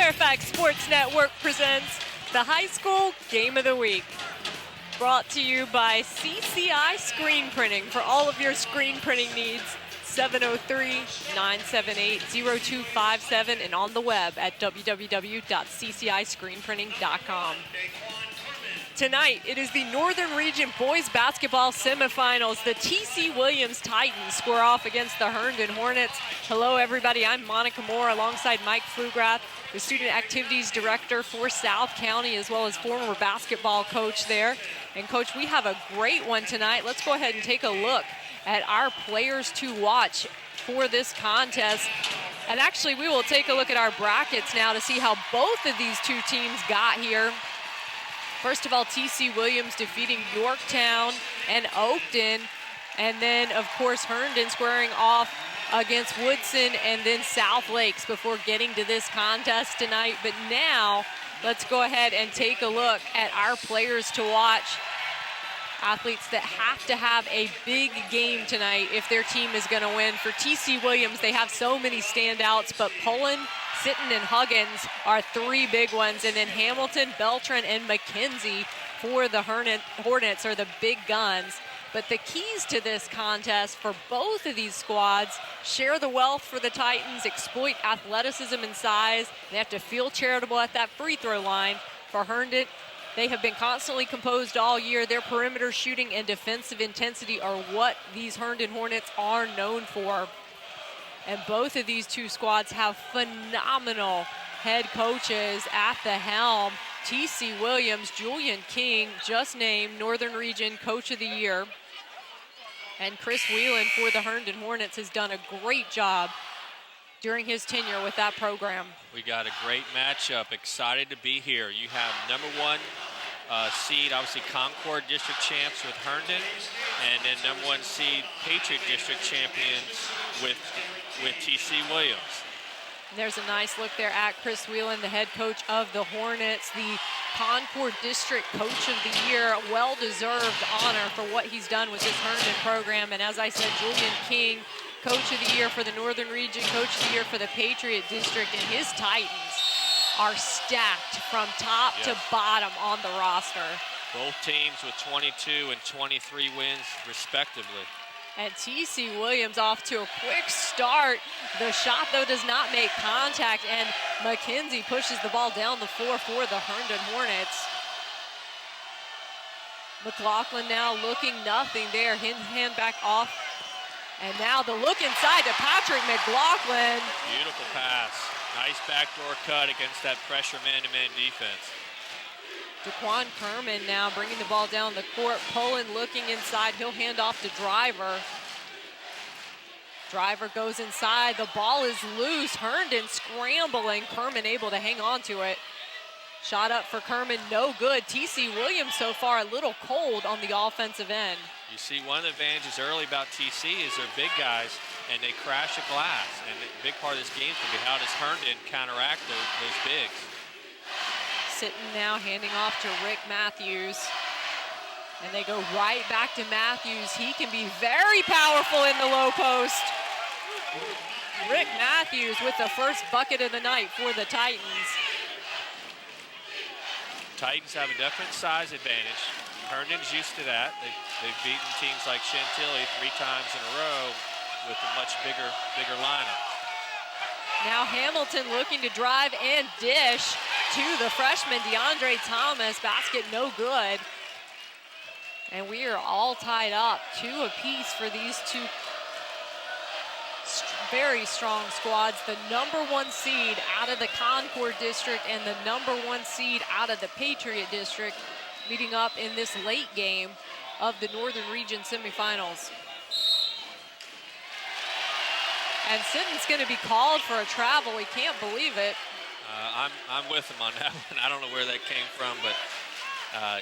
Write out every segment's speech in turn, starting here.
Fairfax Sports Network presents the High School Game of the Week. Brought to you by CCI Screen Printing. For all of your screen printing needs, 703-978-0257 and on the web at www.cciscreenprinting.com. Tonight, it is the Northern Region Boys Basketball Semifinals. The T.C. Williams Titans square off against the Herndon Hornets. Hello, everybody. I'm Monika Moore alongside Mike Plugrath, the Student Activities Director for South County, as well as former basketball coach there. And, Coach, we have a great one tonight. Let's go ahead and take a look at our players to watch for this contest. And actually, we will take a look at our brackets now to see how both of these two teams got here. First of all, T.C. Williams defeating Yorktown and Oakton. And then, of course, Herndon squaring off against Woodson and then South Lakes before getting to this contest tonight. But now, let's go ahead and take a look at our players to watch. Athletes that have to have a big game tonight if their team is going to win. For T.C. Williams, they have so many standouts, but Pullen, Sitton, and Huggins are three big ones. And then Hamilton, Beltran, and McKenzie for the Hornets are the big guns. But the keys to this contest for both of these squads: share the wealth for the Titans, exploit athleticism and size. They have to feel charitable at that free throw line. For Herndon, they have been constantly composed all year. Their perimeter shooting and defensive intensity are what these Herndon Hornets are known for. And both of these two squads have phenomenal head coaches at the helm. T.C. Williams, Julian King, just named Northern Region Coach of the Year. And Chris Whelan for the Herndon Hornets has done a great job during his tenure with that program. We got a great matchup. Excited to be here. You have number one seed, obviously Concord District champs with Herndon, and then number one seed Patriot District champions with T.C. Williams. There's a nice look there at Chris Whelan, the head coach of the Hornets, the Concord District Coach of the Year. Well-deserved honor for what he's done with this Herndon program. And as I said, Julian King, Coach of the Year for the Northern Region, Coach of the Year for the Patriot District, and his Titans are stacked from top to bottom on the roster. Both teams with 22 and 23 wins, respectively. And T.C. Williams off to a quick start. The shot, though, does not make contact, and McKenzie pushes the ball down the floor for the Herndon Hornets. McLaughlin now looking nothing there. Hand back off. And now the look inside to Patrick McLaughlin. Beautiful pass. Nice backdoor cut against that pressure man-to-man defense. Daquan Kerman now bringing the ball down the court. Pullen looking inside. He'll hand off to Driver. Driver goes inside. The ball is loose. Herndon scrambling. Kerman able to hang on to it. Shot up for Kerman, no good. T.C. Williams so far a little cold on the offensive end. You see, one of the advantages early about T.C. is they're big guys and they crash a glass. And a big part of this game is going to be how does Herndon counteract those bigs. Sitton now handing off to Rick Matthews. And they go right back to Matthews. He can be very powerful in the low post. Rick Matthews with the first bucket of the night for the Titans. Titans have a definite size advantage. Herndon's used to that. They've beaten teams like Chantilly 3 times in a row with a much bigger lineup. Now Hamilton looking to drive and dish to the freshman DeAndre Thomas. Basket no good. And we are all tied up 2 apiece for these two very strong squads. The number 1 seed out of the Concord District and the number 1 seed out of the Patriot District meeting up in this late game of the Northern Region semifinals. And Sitton's going to be called for a travel. He can't believe it. I'm with him on that one. I don't know where that came from, but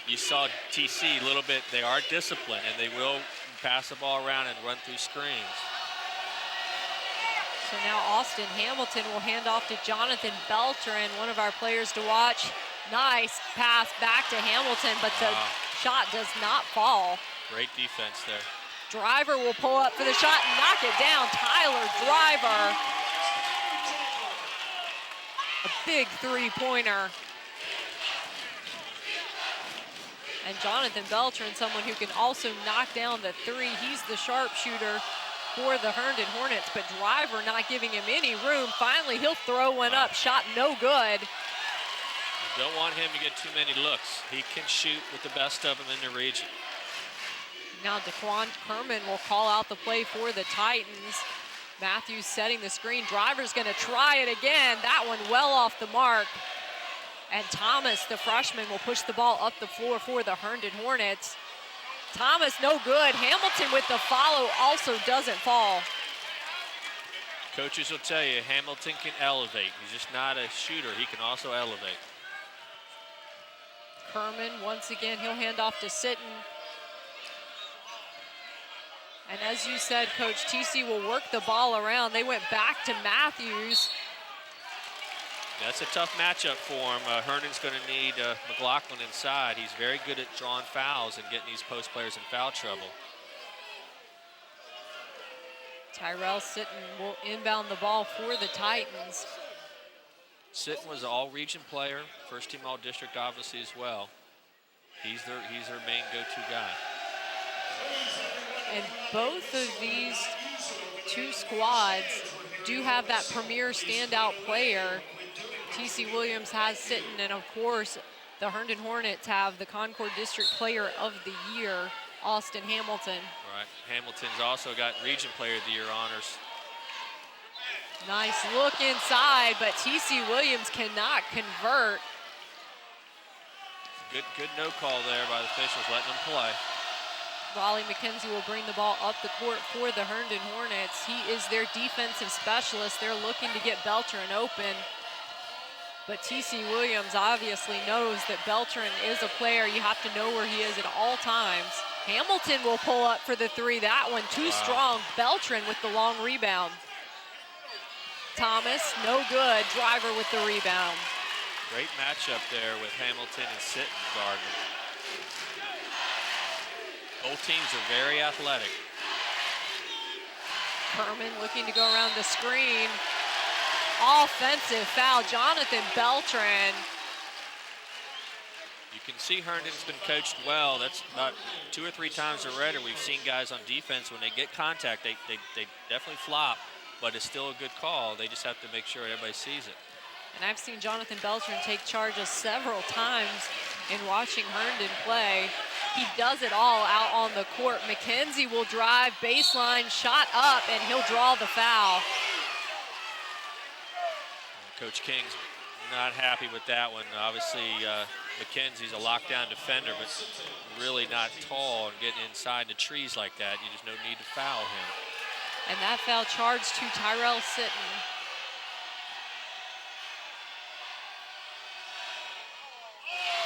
you saw TC a little bit. They are disciplined, and they will pass the ball around and run through screens. So now Austin Hamilton will hand off to Jonathan Beltran, one of our players to watch. Nice pass back to Hamilton, but the shot does not fall. Great defense there. Driver will pull up for the shot and knock it down. Tyler Driver. A big three-pointer. And Jonathan Beltran, someone who can also knock down the three. He's the sharpshooter for the Herndon Hornets, but Driver not giving him any room. Finally, he'll throw one up. Shot no good. You don't want him to get too many looks. He can shoot with the best of them in the region. Now DeQuan Kerman will call out the play for the Titans. Matthews setting the screen. Driver's going to try it again. That one well off the mark. And Thomas, the freshman, will push the ball up the floor for the Herndon Hornets. Thomas, no good. Hamilton with the follow also doesn't fall. Coaches will tell you, Hamilton can elevate. He's just not a shooter. He can also elevate. Kerman, once again, he'll hand off to Sitton. And as you said, Coach, TC will work the ball around. They went back to Matthews. That's a tough matchup for him. Herndon's going to need McLaughlin inside. He's very good at drawing fouls and getting these post players in foul trouble. Tyrell Sitton will inbound the ball for the Titans. Sitton was an all-region player, first-team all-district obviously as well. He's their main go-to guy. And both of these two squads do have that premier standout player. TC Williams has Sitton, and of course, the Herndon Hornets have the Concord District Player of the Year, Austin Hamilton. Right, Hamilton's also got Region Player of the Year honors. Nice look inside, but TC Williams cannot convert. Good no call there by the officials, letting them play. Raleigh McKenzie will bring the ball up the court for the Herndon Hornets. He is their defensive specialist. They're looking to get Beltran open. But TC Williams obviously knows that Beltran is a player. You have to know where he is at all times. Hamilton will pull up for the three. That one too strong. Beltran with the long rebound. Thomas, no good. Driver with the rebound. Great matchup there with Hamilton and Sitton guarding. Both teams are very athletic. Kerman looking to go around the screen. Offensive foul, Jonathan Beltran. You can see Herndon's been coached well. That's about 2 or 3 times already. We've seen guys on defense, when they get contact, they definitely flop, but it's still a good call. They just have to make sure everybody sees it. And I've seen Jonathan Beltran take charges several times in watching Herndon play. He does it all out on the court. McKenzie will drive, baseline, shot up, and he'll draw the foul. Coach King's not happy with that one. Obviously, McKenzie's a lockdown defender, but really not tall and getting inside the trees like that. You just no need to foul him. And that foul charged to Tyrell Sitton.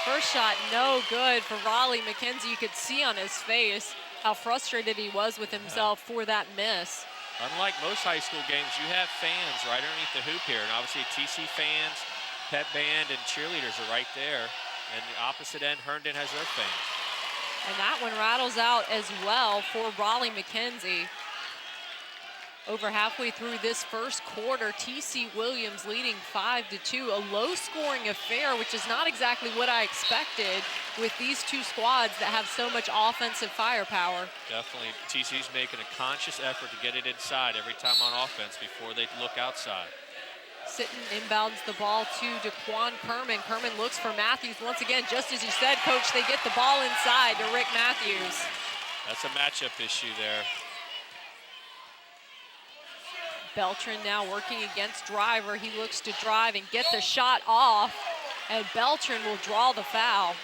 First shot, no good for Raleigh McKenzie. You could see on his face how frustrated he was with himself for that miss. Unlike most high school games, you have fans right underneath the hoop here. And obviously TC fans, pep band, and cheerleaders are right there. And the opposite end, Herndon has their fans. And that one rattles out as well for Raleigh McKenzie. Over halfway through this first quarter, TC Williams leading 5-2. A low-scoring affair, which is not exactly what I expected with these two squads that have so much offensive firepower. Definitely, TC's making a conscious effort to get it inside every time on offense before they look outside. Sitton inbounds the ball to DeQuan Kerman. Kerman looks for Matthews once again. Just as you said, Coach, they get the ball inside to Rick Matthews. That's a matchup issue there. Beltran now working against Driver. He looks to drive and get the shot off, and Beltran will draw the foul.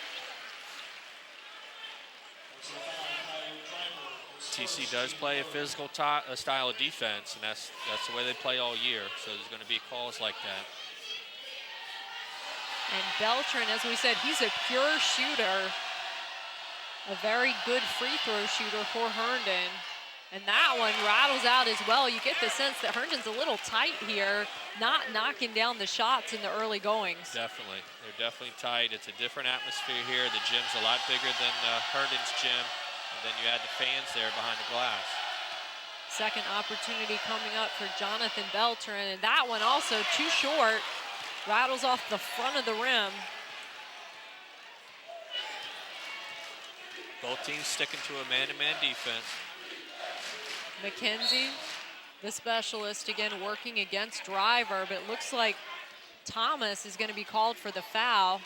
TC does play a physical style of defense, and that's the way they play all year, so there's going to be calls like that. And Beltran, as we said, he's a pure shooter, a very good free throw shooter for Herndon. And that one rattles out as well. You get the sense that Herndon's a little tight here, not knocking down the shots in the early goings. Definitely. They're definitely tight. It's a different atmosphere here. The gym's a lot bigger than Herndon's gym. And then you add the fans there behind the glass. Second opportunity coming up for Jonathan Beltran. And that one also too short. rattles off the front of the rim. Both teams sticking to a man-to-man defense. McKenzie, the specialist, again working against Driver, but it looks like Thomas is going to be called for the foul.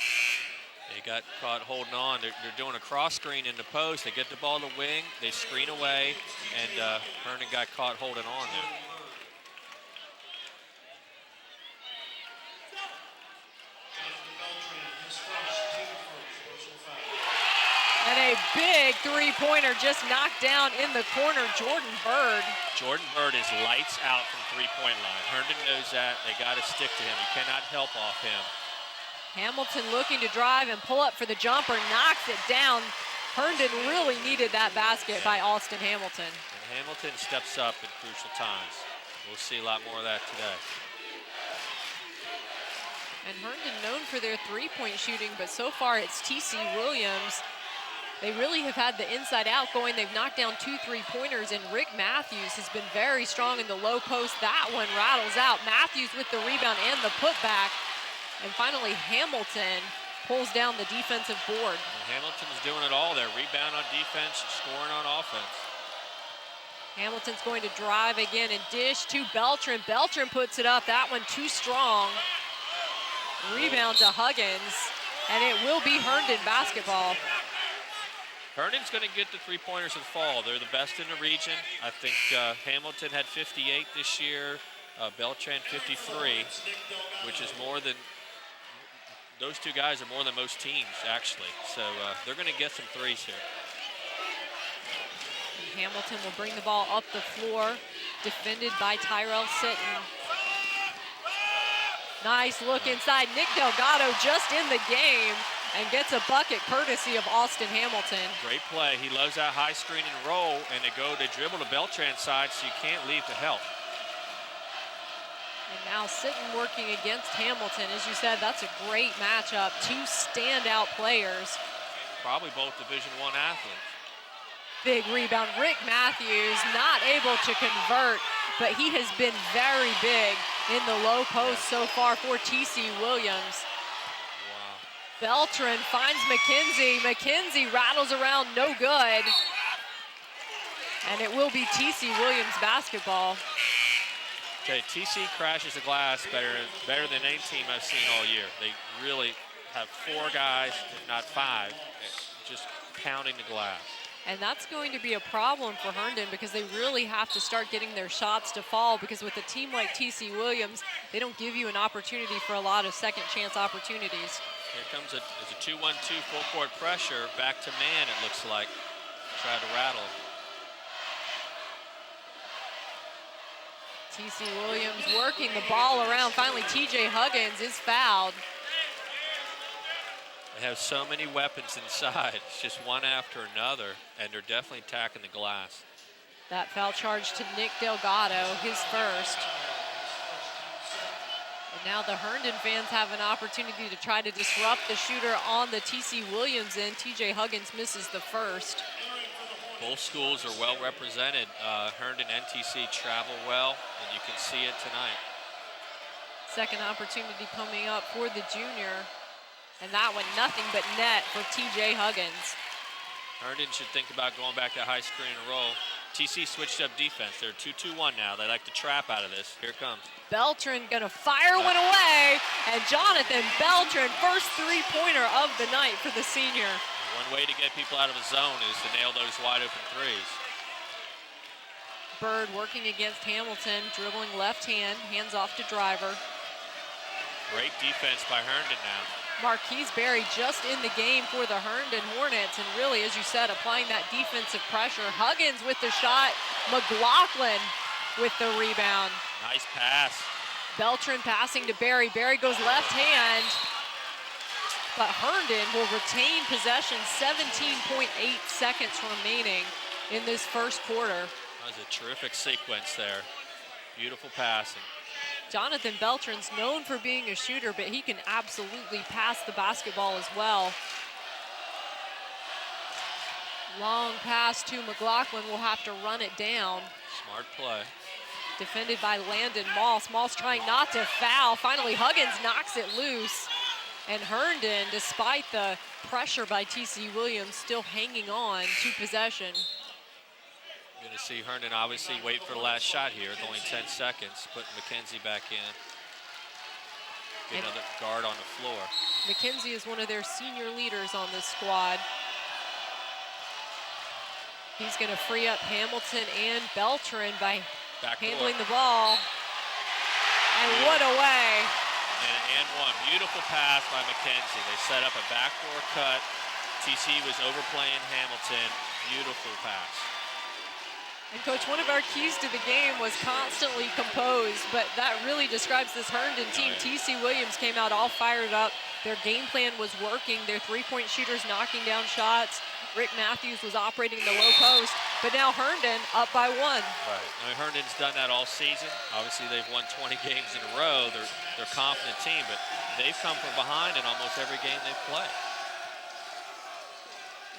They got caught holding on. They're doing a cross screen in the post. They get the ball to wing, they screen away, and Herndon got caught holding on there. And a big three-pointer just knocked down in the corner, Jordan Bird. Jordan Bird is lights out from three-point line. Herndon knows that. They got to stick to him. You cannot help off him. Hamilton looking to drive and pull up for the jumper, knocks it down. Herndon really needed that basket by Austin Hamilton. And Hamilton steps up in crucial times. We'll see a lot more of that today. And Herndon known for their three-point shooting, but so far it's TC Williams. They really have had the inside out going. They've knocked down 2 3-pointers, and Rick Matthews has been very strong in the low post. That one rattles out. Matthews with the rebound and the putback. And finally, Hamilton pulls down the defensive board. And Hamilton's doing it all there. Rebound on defense, scoring on offense. Hamilton's going to drive again and dish to Beltran. Beltran puts it up. That one too strong. Rebound to Huggins, and it will be Herndon basketball. Herndon's going to get the three-pointers in fall. They're the best in the region. I think Hamilton had 58 this year, Beltran 53, which is more than, those two guys are more than most teams, actually. So they're going to get some threes here. And Hamilton will bring the ball up the floor, defended by Tyrell Sitton. Nice look inside. Nick Delgado just in the game and gets a bucket courtesy of Austin Hamilton. Great play. He loves that high screen and roll, and they dribble to Beltran's side, so you can't leave to help. And now Sitton working against Hamilton. As you said, that's a great matchup. 2 standout players. Probably both Division I athletes. Big rebound. Rick Matthews not able to convert, but he has been very big in the low post so far for TC Williams. Beltran finds McKenzie. McKenzie rattles around, no good. And it will be TC Williams basketball. Okay, TC crashes the glass better than any team I've seen all year. They really have 4 guys, if not 5, just pounding the glass. And that's going to be a problem for Herndon because they really have to start getting their shots to fall, because with a team like TC Williams, they don't give you an opportunity for a lot of second chance opportunities. Here comes a 2-1-2 full court pressure. Back to man, it looks like. Try to rattle. TC Williams working the ball around. Finally, TJ Huggins is fouled. They have so many weapons inside. It's just one after another, and they're definitely attacking the glass. That foul charge to Nick Delgado, his first. And now the Herndon fans have an opportunity to try to disrupt the shooter on the TC Williams end. TJ Huggins misses the first. Both schools are well represented. Herndon and TC travel well, and you can see it tonight. Second opportunity coming up for the junior. And that one, nothing but net for TJ Huggins. Herndon should think about going back to high screen and roll. TC switched up defense. They're 2-2-1 now. They like to trap out of this. Here it comes. Beltran gonna fire one away, and Jonathan Beltran, first three-pointer of the night for the senior. One way to get people out of a zone is to nail those wide open threes. Bird working against Hamilton, dribbling left hand, hands off to Driver. Great defense by Herndon now. Marquise Berry just in the game for the Herndon Hornets, and really, as you said, applying that defensive pressure. Huggins with the shot, McLaughlin with the rebound. Nice pass. Beltran passing to Berry. Berry goes left hand, but Herndon will retain possession. 17.8 seconds remaining in this first quarter. That was a terrific sequence there. Beautiful passing. Jonathan Beltran's known for being a shooter, but he can absolutely pass the basketball as well. Long pass to McLaughlin, will have to run it down. Smart play. defended by Landon Moss. Moss trying not to foul. Finally, Huggins knocks it loose. And Herndon, despite the pressure by T.C. Williams, still hanging on to possession. You're going to see Herndon obviously wait for the last shot here with only 10 seconds, putting McKenzie back in. Get another guard on the floor. McKenzie is one of their senior leaders on this squad. He's going to free up Hamilton and Beltran by handling the ball. And what a way. And one. Beautiful pass by McKenzie. They set up a backdoor cut. TC was overplaying Hamilton. Beautiful pass. And Coach, one of our keys to the game was constantly composed, but that really describes this Herndon team. T.C. Williams came out all fired up. Their game plan was working. Their three-point shooters knocking down shots. Rick Matthews was operating the low post, but now Herndon up by 1. Right. I mean, Herndon's done that all season. Obviously, they've won 20 games in a row. They're a confident team, but they've come from behind in almost every game they've played.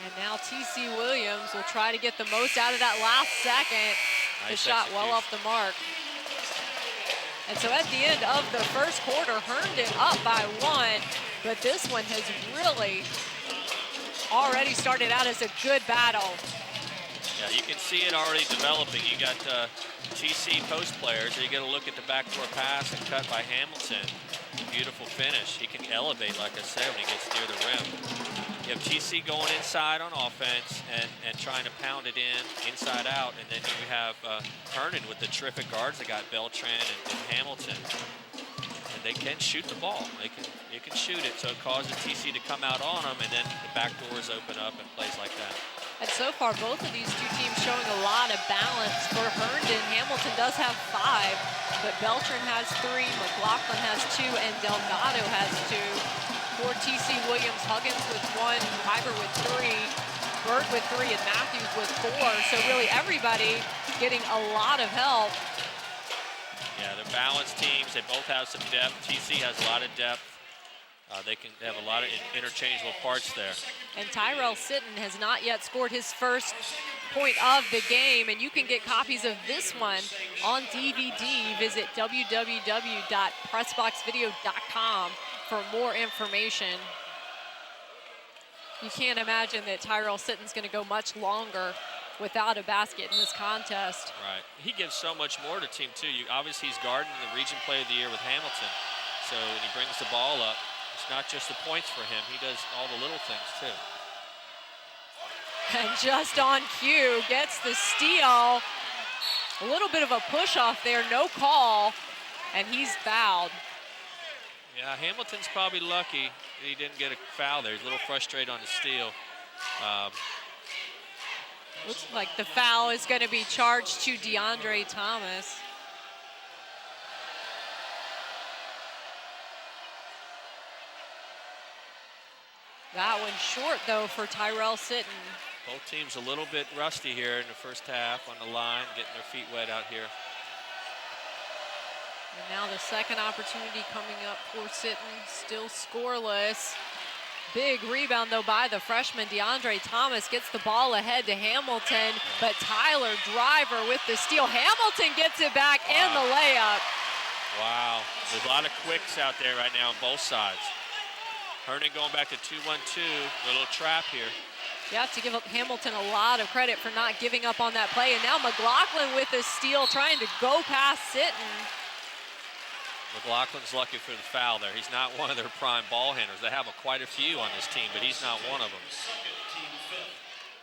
And now T.C. Williams will try to get the most out of that last second. Nice the shot well off the mark. And so at the end of the first quarter, Herndon up by 1, but this one has really already started out as a good battle. Yeah, you can see it already developing. You got TC post players. So you got to look at the backdoor pass and cut by Hamilton. Beautiful finish. He can elevate, like I said, when he gets near the rim. You have TC going inside on offense and trying to pound it inside out. And then you have Herndon with the terrific guards. They got Beltran and Hamilton. And they can shoot the ball. You can shoot it, so it causes TC to come out on them, and then the back doors open up and plays like that. And so far, both of these two teams showing a lot of balance. For Herndon, Hamilton does have 5, but Beltran has 3, McLaughlin has 2, and Delgado has 2. For TC Williams, Huggins with 1, Piper with 3, Bird with 3, and Matthews with 4. So really everybody getting a lot of help. Yeah, they're balanced teams. They both have some depth. TC has a lot of depth. They have a lot of interchangeable parts there. And Tyrell Sitton has not yet scored his first point of the game, and you can get copies of this one on DVD. Visit www.pressboxvideo.com for more information. You can't imagine that Tyrell Sitton's going to go much longer without a basket in this contest. Right. He gives so much more to the team, too. Obviously, he's guarding the Region Player of the Year with Hamilton. So when he brings the ball up, it's not just the points for him. He does all the little things, too. And just on cue, gets the steal. A little bit of a push off there, no call, and he's fouled. Yeah, Hamilton's probably lucky he didn't get a foul there. He's a little frustrated on the steal. Looks like the foul is going to be charged to DeAndre Thomas. That one short, though, for Tyrell Sitton. Both teams a little bit rusty here in the first half on the line, getting their feet wet out here. And now the second opportunity coming up for Sitton, still scoreless. Big rebound, though, by the freshman. DeAndre Thomas gets the ball ahead to Hamilton, but Tyler Driver with the steal. Hamilton gets it back and the layup. Wow, there's a lot of quicks out there right now on both sides. Herndon going back to 2-1-2, a little trap here. You have to give Hamilton a lot of credit for not giving up on that play. And now McLaughlin with a steal, trying to go past Sitton. McLaughlin's lucky for the foul there. He's not one of their prime ball handlers. They have quite a few on this team, but he's not one of them.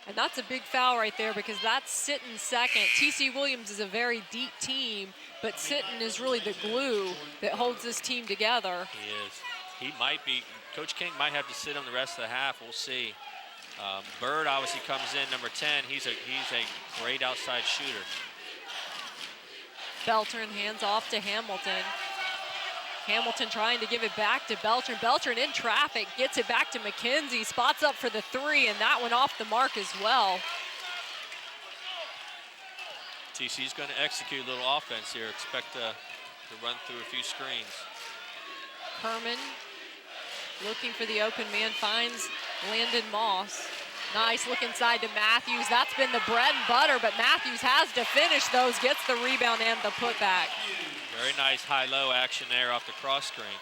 And that's a big foul right there because that's Sitton's second. T.C. Williams is a very deep team, but Sitton is really the glue that holds this team together. He is. He might be. Coach King might have to sit him the rest of the half. We'll see. Bird obviously comes in, number 10. He's a great outside shooter. Beltran hands off to Hamilton. Hamilton trying to give it back to Beltran. Beltran in traffic, gets it back to McKenzie. Spots up for the 3, and that one off the mark as well. TC's going to execute a little offense here. Expect to run through a few screens. Herman looking for the open man, finds Landon Moss. Nice look inside to Matthews. That's been the bread and butter, but Matthews has to finish those, gets the rebound and the putback. Very nice high-low action there off the cross screen.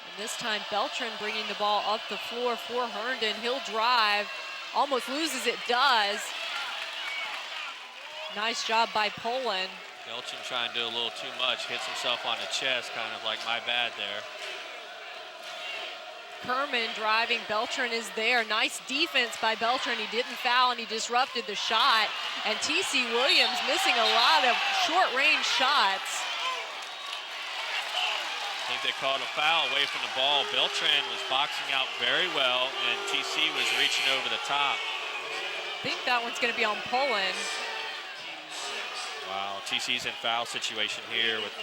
And this time Beltran bringing the ball up the floor for Herndon. He'll drive, almost loses it, does. Nice job by Poland. Beltran trying to do a little too much, hits himself on the chest, kind of like my bad there. Kerman driving, Beltran is there. Nice defense by Beltran. He didn't foul and he disrupted the shot. And T.C. Williams missing a lot of short-range shots. I think they called a foul away from the ball. Beltran was boxing out very well, and T.C. was reaching over the top. I think that one's going to be on Poland. Wow, TC's in foul situation here with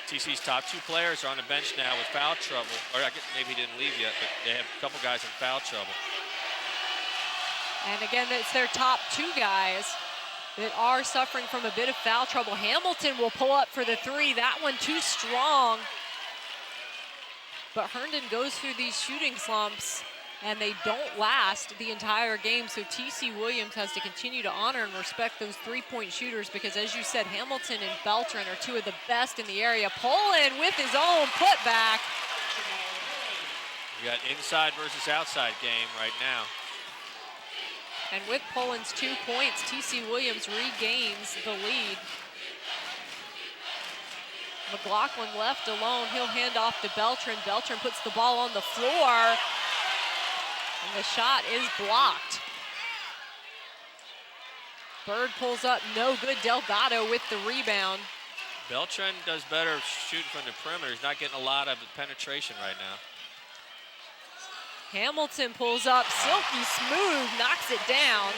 TC's top 2 players are on the bench now with foul trouble. Or I guess maybe he didn't leave yet, but they have a couple guys in foul trouble. And again, it's their top 2 guys that are suffering from a bit of foul trouble. Hamilton will pull up for the 3. That one too strong. But Herndon goes through these shooting slumps, and they don't last the entire game. So T.C. Williams has to continue to honor and respect those 3-point shooters because, as you said, Hamilton and Beltran are 2 of the best in the area. Poland with his own putback. We got inside versus outside game right now. And with Poland's 2 points, T.C. Williams regains the lead. McLaughlin left alone. He'll hand off to Beltran. Beltran puts the ball on the floor. And the shot is blocked. Bird pulls up, no good. Delgado with the rebound. Beltran does better shooting from the perimeter. He's not getting a lot of penetration right now. Hamilton pulls up, silky smooth, knocks it down.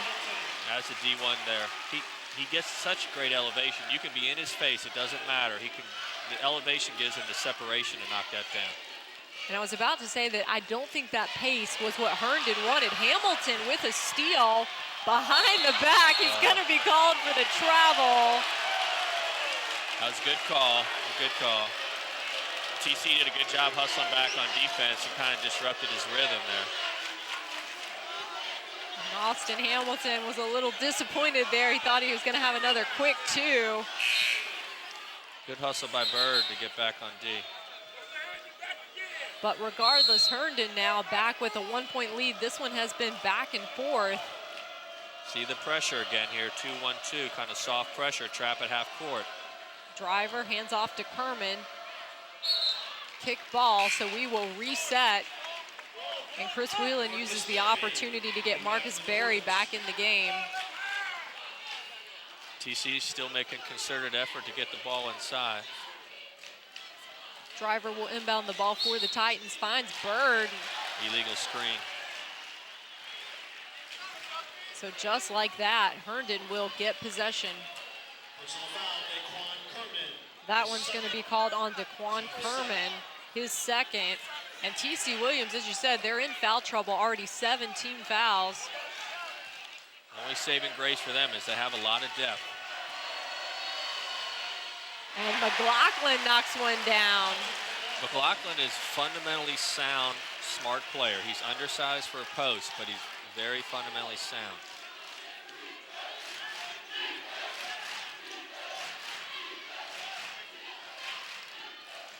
That's a D1 there. He gets such great elevation. You can be in his face, it doesn't matter. The elevation gives him the separation to knock that down. And I was about to say that I don't think that pace was what Herndon wanted. Hamilton with a steal behind the back. He's going to be called for the travel. That was a good call, TC did a good job hustling back on defense and kind of disrupted his rhythm there. And Austin Hamilton was a little disappointed there. He thought he was going to have another quick 2. Good hustle by Bird to get back on D. But regardless, Herndon now back with a 1-point lead. This one has been back and forth. See the pressure again here, 2-1-2, kind of soft pressure, trap at half court. Driver hands off to Kerman. Kick ball, so we will reset. And Chris Whelan uses the opportunity to get Marcus Berry back in the game. TC still making concerted effort to get the ball inside. Driver will inbound the ball for the Titans, finds Bird. Illegal screen. So just like that, Herndon will get possession. That one's going to be called on Daquan Kerman, his second. And T.C. Williams, as you said, they're in foul trouble, already 17 fouls. Only saving grace for them is they have a lot of depth. And McLaughlin knocks one down. McLaughlin is fundamentally sound, smart player. He's undersized for a post, but he's very fundamentally sound.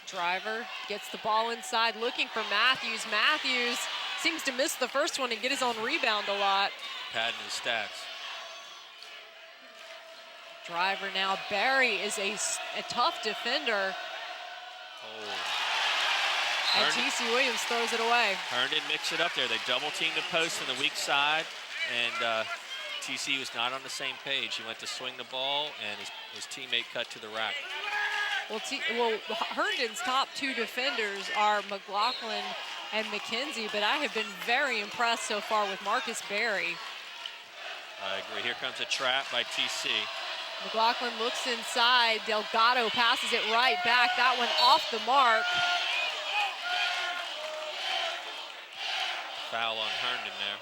Driver gets the ball inside, looking for Matthews. Matthews seems to miss the first one and get his own rebound a lot. Padding his stats. Driver now. Barry is a tough defender. Oh. And T.C. Williams throws it away. Herndon mixed it up there. They double teamed the post on the weak side, and TC was not on the same page. He went to swing the ball, and his teammate cut to the rack. Well, Herndon's top 2 defenders are McLaughlin and McKenzie, but I have been very impressed so far with Marcus Berry. I agree. Here comes a trap by TC. McLaughlin looks inside. Delgado passes it right back. That one off the mark. Foul on Herndon there.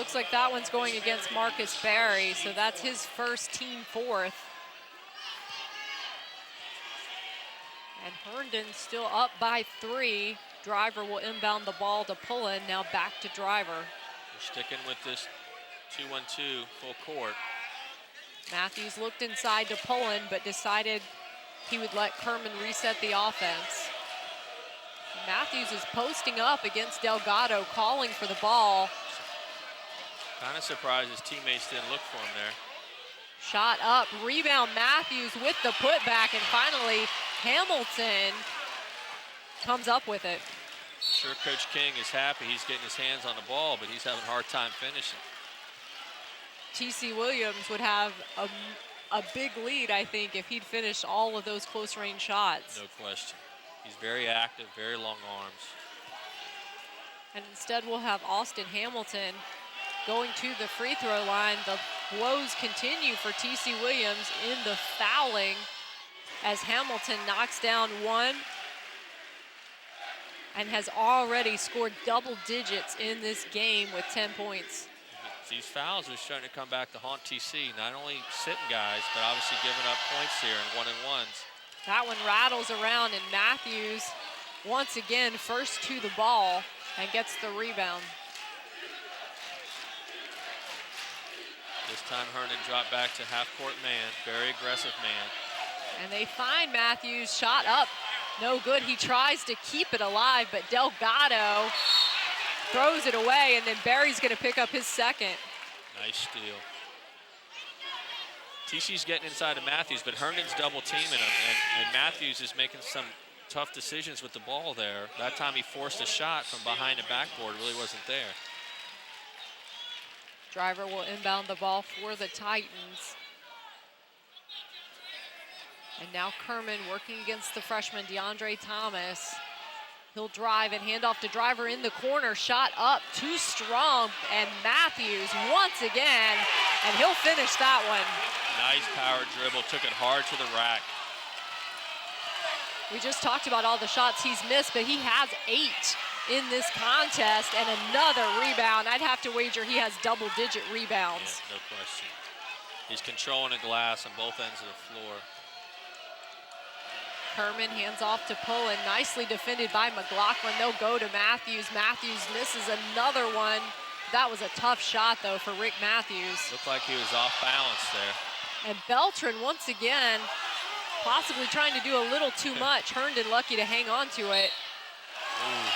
Looks like that one's going against Marcus Berry, so that's his first, team 4th. And Herndon still up by 3. Driver will inbound the ball to Pullen. Now back to Driver. We're sticking with this 2-1-2 full court. Matthews looked inside to Pullen, but decided he would let Kerman reset the offense. Matthews is posting up against Delgado, calling for the ball. Kind of surprised his teammates didn't look for him there. Shot up, rebound Matthews with the putback, and finally Hamilton comes up with it. I'm sure Coach King is happy he's getting his hands on the ball, but he's having a hard time finishing. T.C. Williams would have a big lead, I think, if he'd finished all of those close-range shots. No question. He's very active, very long arms. And instead we'll have Austin Hamilton going to the free throw line. The blows continue for T.C. Williams in the fouling as Hamilton knocks down one and has already scored double digits in this game with 10 points. These fouls are starting to come back to haunt TC. Not only sitting guys, but obviously giving up points here in one-and-ones. That one rattles around, and Matthews once again first to the ball and gets the rebound. This time Herndon dropped back to half-court man, very aggressive man. And they find Matthews, shot up, no good. He tries to keep it alive, but Delgado throws it away, and then Barry's gonna pick up his second. Nice steal. TC's getting inside of Matthews, but Herndon's double teaming him, and Matthews is making some tough decisions with the ball there. That time he forced a shot from behind the backboard, really wasn't there. Driver will inbound the ball for the Titans. And now Kerman working against the freshman DeAndre Thomas. He'll drive and hand off to Driver in the corner. Shot up, too strong, and Matthews once again, and he'll finish that one. Nice power dribble, took it hard to the rack. We just talked about all the shots he's missed, but he has 8 in this contest, and another rebound. I'd have to wager he has double-digit rebounds. Yeah, no question. He's controlling the glass on both ends of the floor. Kerman hands off to Pullen, nicely defended by McLaughlin. They'll go to Matthews. Matthews misses another one. That was a tough shot, though, for Rick Matthews. Looked like he was off balance there. And Beltran, once again, possibly trying to do a little too much. Herndon lucky to hang on to it. Ooh.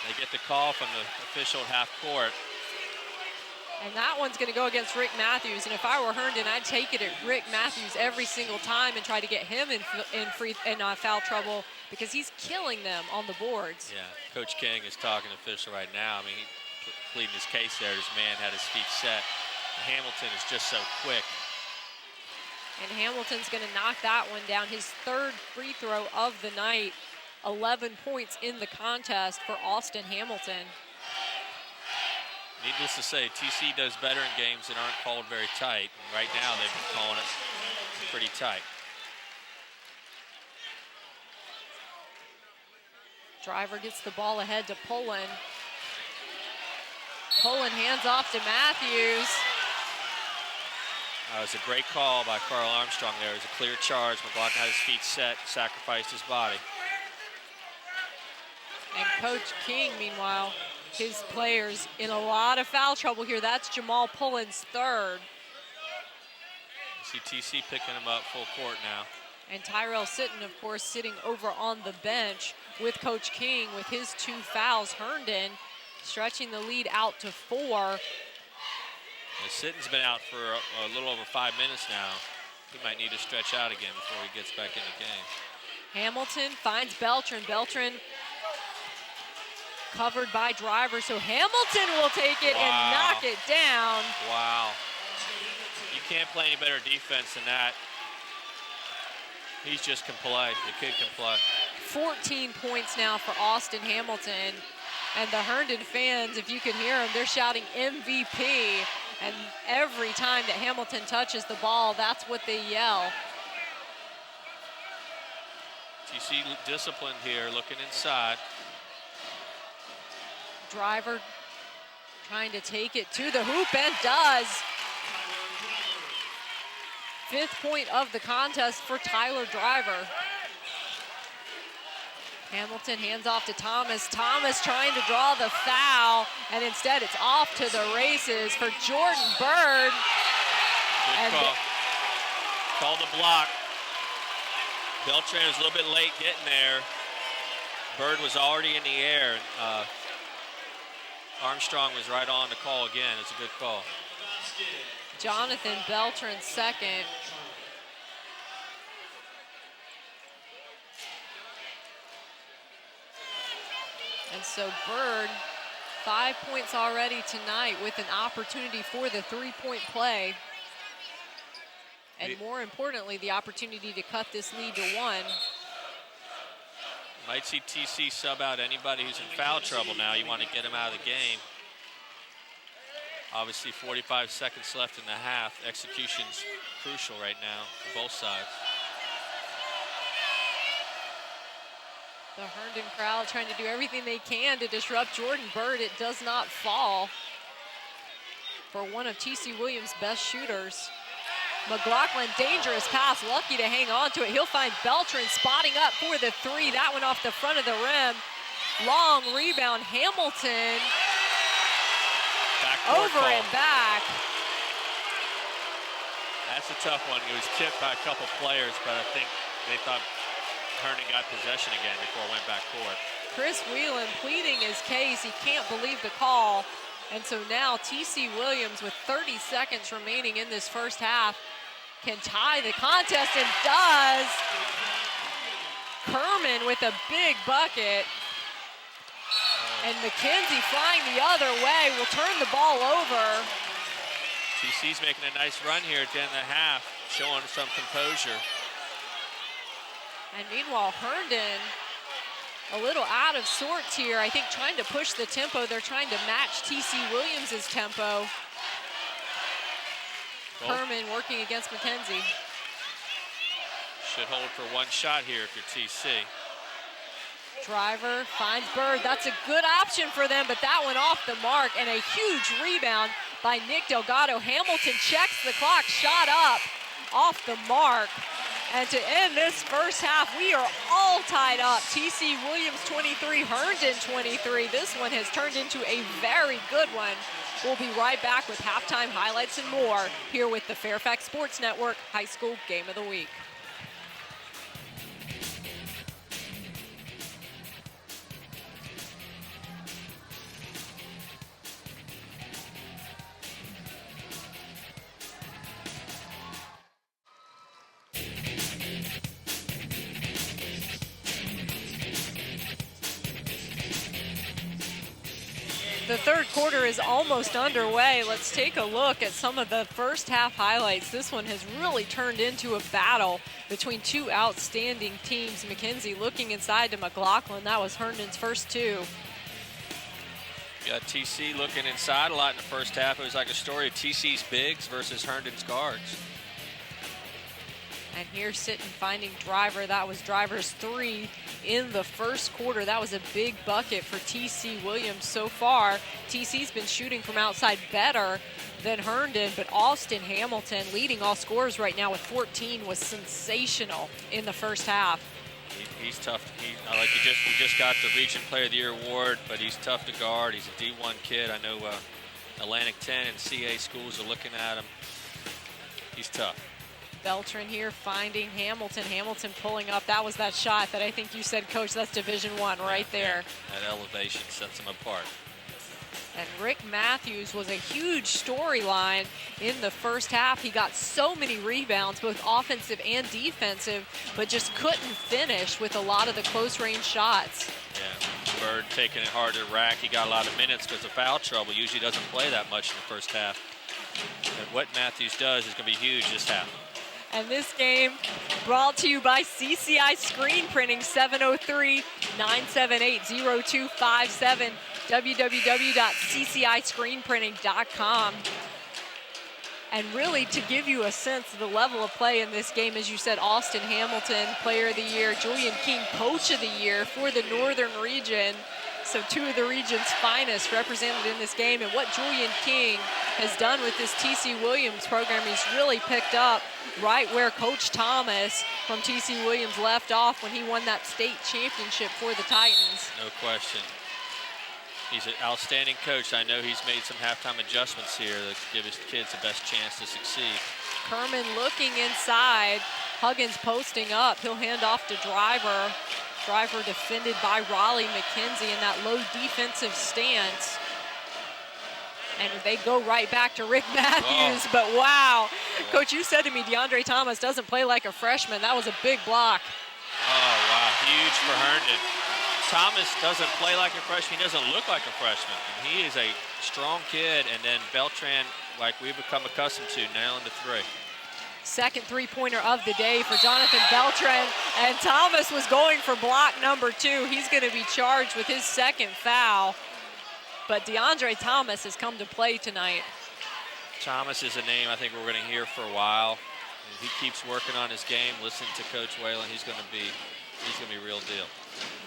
They get the call from the official at half court. And that one's going to go against Rick Matthews. And if I were Herndon, I'd take it at Rick Matthews every single time and try to get him in foul trouble, because he's killing them on the boards. Yeah, Coach King is talking official right now. I mean, he's pleading his case there. His man had his feet set. Hamilton is just so quick. And Hamilton's going to knock that one down. His 3rd free throw of the night. 11 points in the contest for Austin Hamilton. Needless to say, TC does better in games that aren't called very tight. And right now, they've been calling it pretty tight. Driver gets the ball ahead to Pullen. Pullen hands off to Matthews. It was a great call by Carl Armstrong there. It was a clear charge. McLaughlin had his feet set, sacrificed his body. And Coach King, meanwhile, his players in a lot of foul trouble here. That's Jamal Pullen's 3rd. You see TC picking him up full court now. And Tyrell Sitton, of course, sitting over on the bench with Coach King with his 2 fouls. Herndon stretching the lead out to 4. And Sitton's been out for a little over 5 minutes now. He might need to stretch out again before he gets back in the game. Hamilton finds Beltran. Beltran covered by Driver, so Hamilton will take it and knock it down. Wow. You can't play any better defense than that. He just can play. The kid can play. 14 points now for Austin Hamilton. And the Herndon fans, if you can hear them, they're shouting MVP. And every time that Hamilton touches the ball, that's what they yell. TC disciplined here, looking inside. Driver trying to take it to the hoop, and does. 5th point of the contest for Tyler Driver. Hamilton hands off to Thomas. Thomas trying to draw the foul, and instead it's off to the races for Jordan Bird. Good call. Call the block. Beltran was a little bit late getting there. Bird was already in the air. Armstrong was right on the call again. It's a good call. Jonathan Beltran second. And so Bird, 5 points already tonight with an opportunity for the three-point play. And more importantly, the opportunity to cut this lead to 1. Might see TC sub out anybody who's in foul trouble now. You want to get him out of the game. Obviously 45 seconds left in the half. Execution's crucial right now for both sides. The Herndon crowd trying to do everything they can to disrupt Jordan Bird. It does not fall for one of TC Williams' best shooters. McLaughlin, dangerous pass, lucky to hang on to it. He'll find Beltran spotting up for the three. That one off the front of the rim. Long rebound, Hamilton. Over call. and back. That's a tough one. It was tipped by a couple players, but I think they thought Herndon got possession again before it went back court. Chris Whelan pleading his case. He can't believe the call. And so now TC Williams, with 30 seconds remaining in this first half, can tie the contest and does. Kerman with a big bucket. And McKenzie flying the other way will turn the ball over. TC's making a nice run here at the end of the half, showing some composure. And meanwhile, Herndon a little out of sorts here. I think trying to push the tempo. They're trying to match TC Williams' tempo. Kerman working against McKenzie. Should hold for one shot here if you're TC. Driver finds Bird. That's a good option for them, but that one off the mark, and a huge rebound by Nick Delgado. Hamilton checks the clock, shot up off the mark. And to end this first half, we are all tied up. TC Williams 23, Herndon 23. This one has turned into a very good one. We'll be right back with halftime highlights and more here with the Fairfax Sports Network High School Game of the Week. The third quarter is almost underway. Let's take a look at some of the first half highlights. This one has really turned into a battle between two outstanding teams. McKenzie looking inside to McLaughlin. That was Herndon's first two. Got TC looking inside a lot in the first half. It was like a story of TC's bigs versus Herndon's guards. And here sitting finding Driver. That was Driver's three in the first quarter. That was a big bucket for TC Williams so far. TC's been shooting from outside better than Herndon, but Austin Hamilton, leading all scorers right now with 14, was sensational in the first half. He's tough. He just got the Region Player of the Year award, but he's tough to guard. He's a D1 kid. I know Atlantic 10 and CA schools are looking at him. He's tough. Beltran here finding Hamilton. Hamilton pulling up. That was that shot that I think you said, Coach, that's Division I right there. That elevation sets them apart. And Rick Matthews was a huge storyline in the first half. He got so many rebounds, both offensive and defensive, but just couldn't finish with a lot of the close-range shots. Yeah, Bird taking it hard to rack. He got a lot of minutes because of foul trouble. Usually doesn't play that much in the first half. And what Matthews does is going to be huge this half. And this game brought to you by CCI Screen Printing, 703-978-0257, www.cciscreenprinting.com. And really, to give you a sense of the level of play in this game, as you said, Austin Hamilton, Player of the Year, Julian King, Coach of the Year for the Northern Region. So two of the region's finest represented in this game, and what Julian King has done with this TC Williams program, he's really picked up right where Coach Thomas from TC Williams left off when he won that state championship for the Titans. No question. He's an outstanding coach. I know he's made some halftime adjustments here to give his kids the best chance to succeed. Kerman looking inside. Huggins posting up. He'll hand off to Driver. Driver defended by Raleigh McKenzie in that low defensive stance. And they go right back to Rick Matthews, but wow. Coach, you said to me DeAndre Thomas doesn't play like a freshman. That was a big block. Oh, wow, huge for Herndon. Thomas doesn't play like a freshman. He doesn't look like a freshman. And he is a strong kid, and then Beltran, like we've become accustomed to, nailing the three. Second three-pointer of the day for Jonathan Beltran, and Thomas was going for block number 2. He's going to be charged with his second foul, but DeAndre Thomas has come to play tonight. Thomas is a name I think we're going to hear for a while. If he keeps working on his game, listening to Coach Whalen, he's going to be a real deal.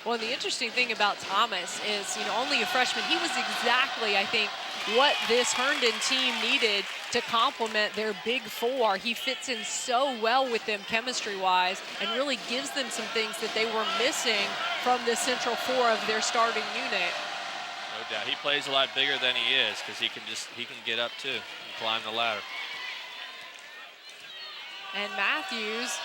Well, the interesting thing about Thomas is, only a freshman. He was exactly, I think, what this Herndon team needed to complement their big four. He fits in so well with them chemistry-wise and really gives them some things that they were missing from the central four of their starting unit. No doubt. He plays a lot bigger than he is because he can get up too and climb the ladder. And Matthews,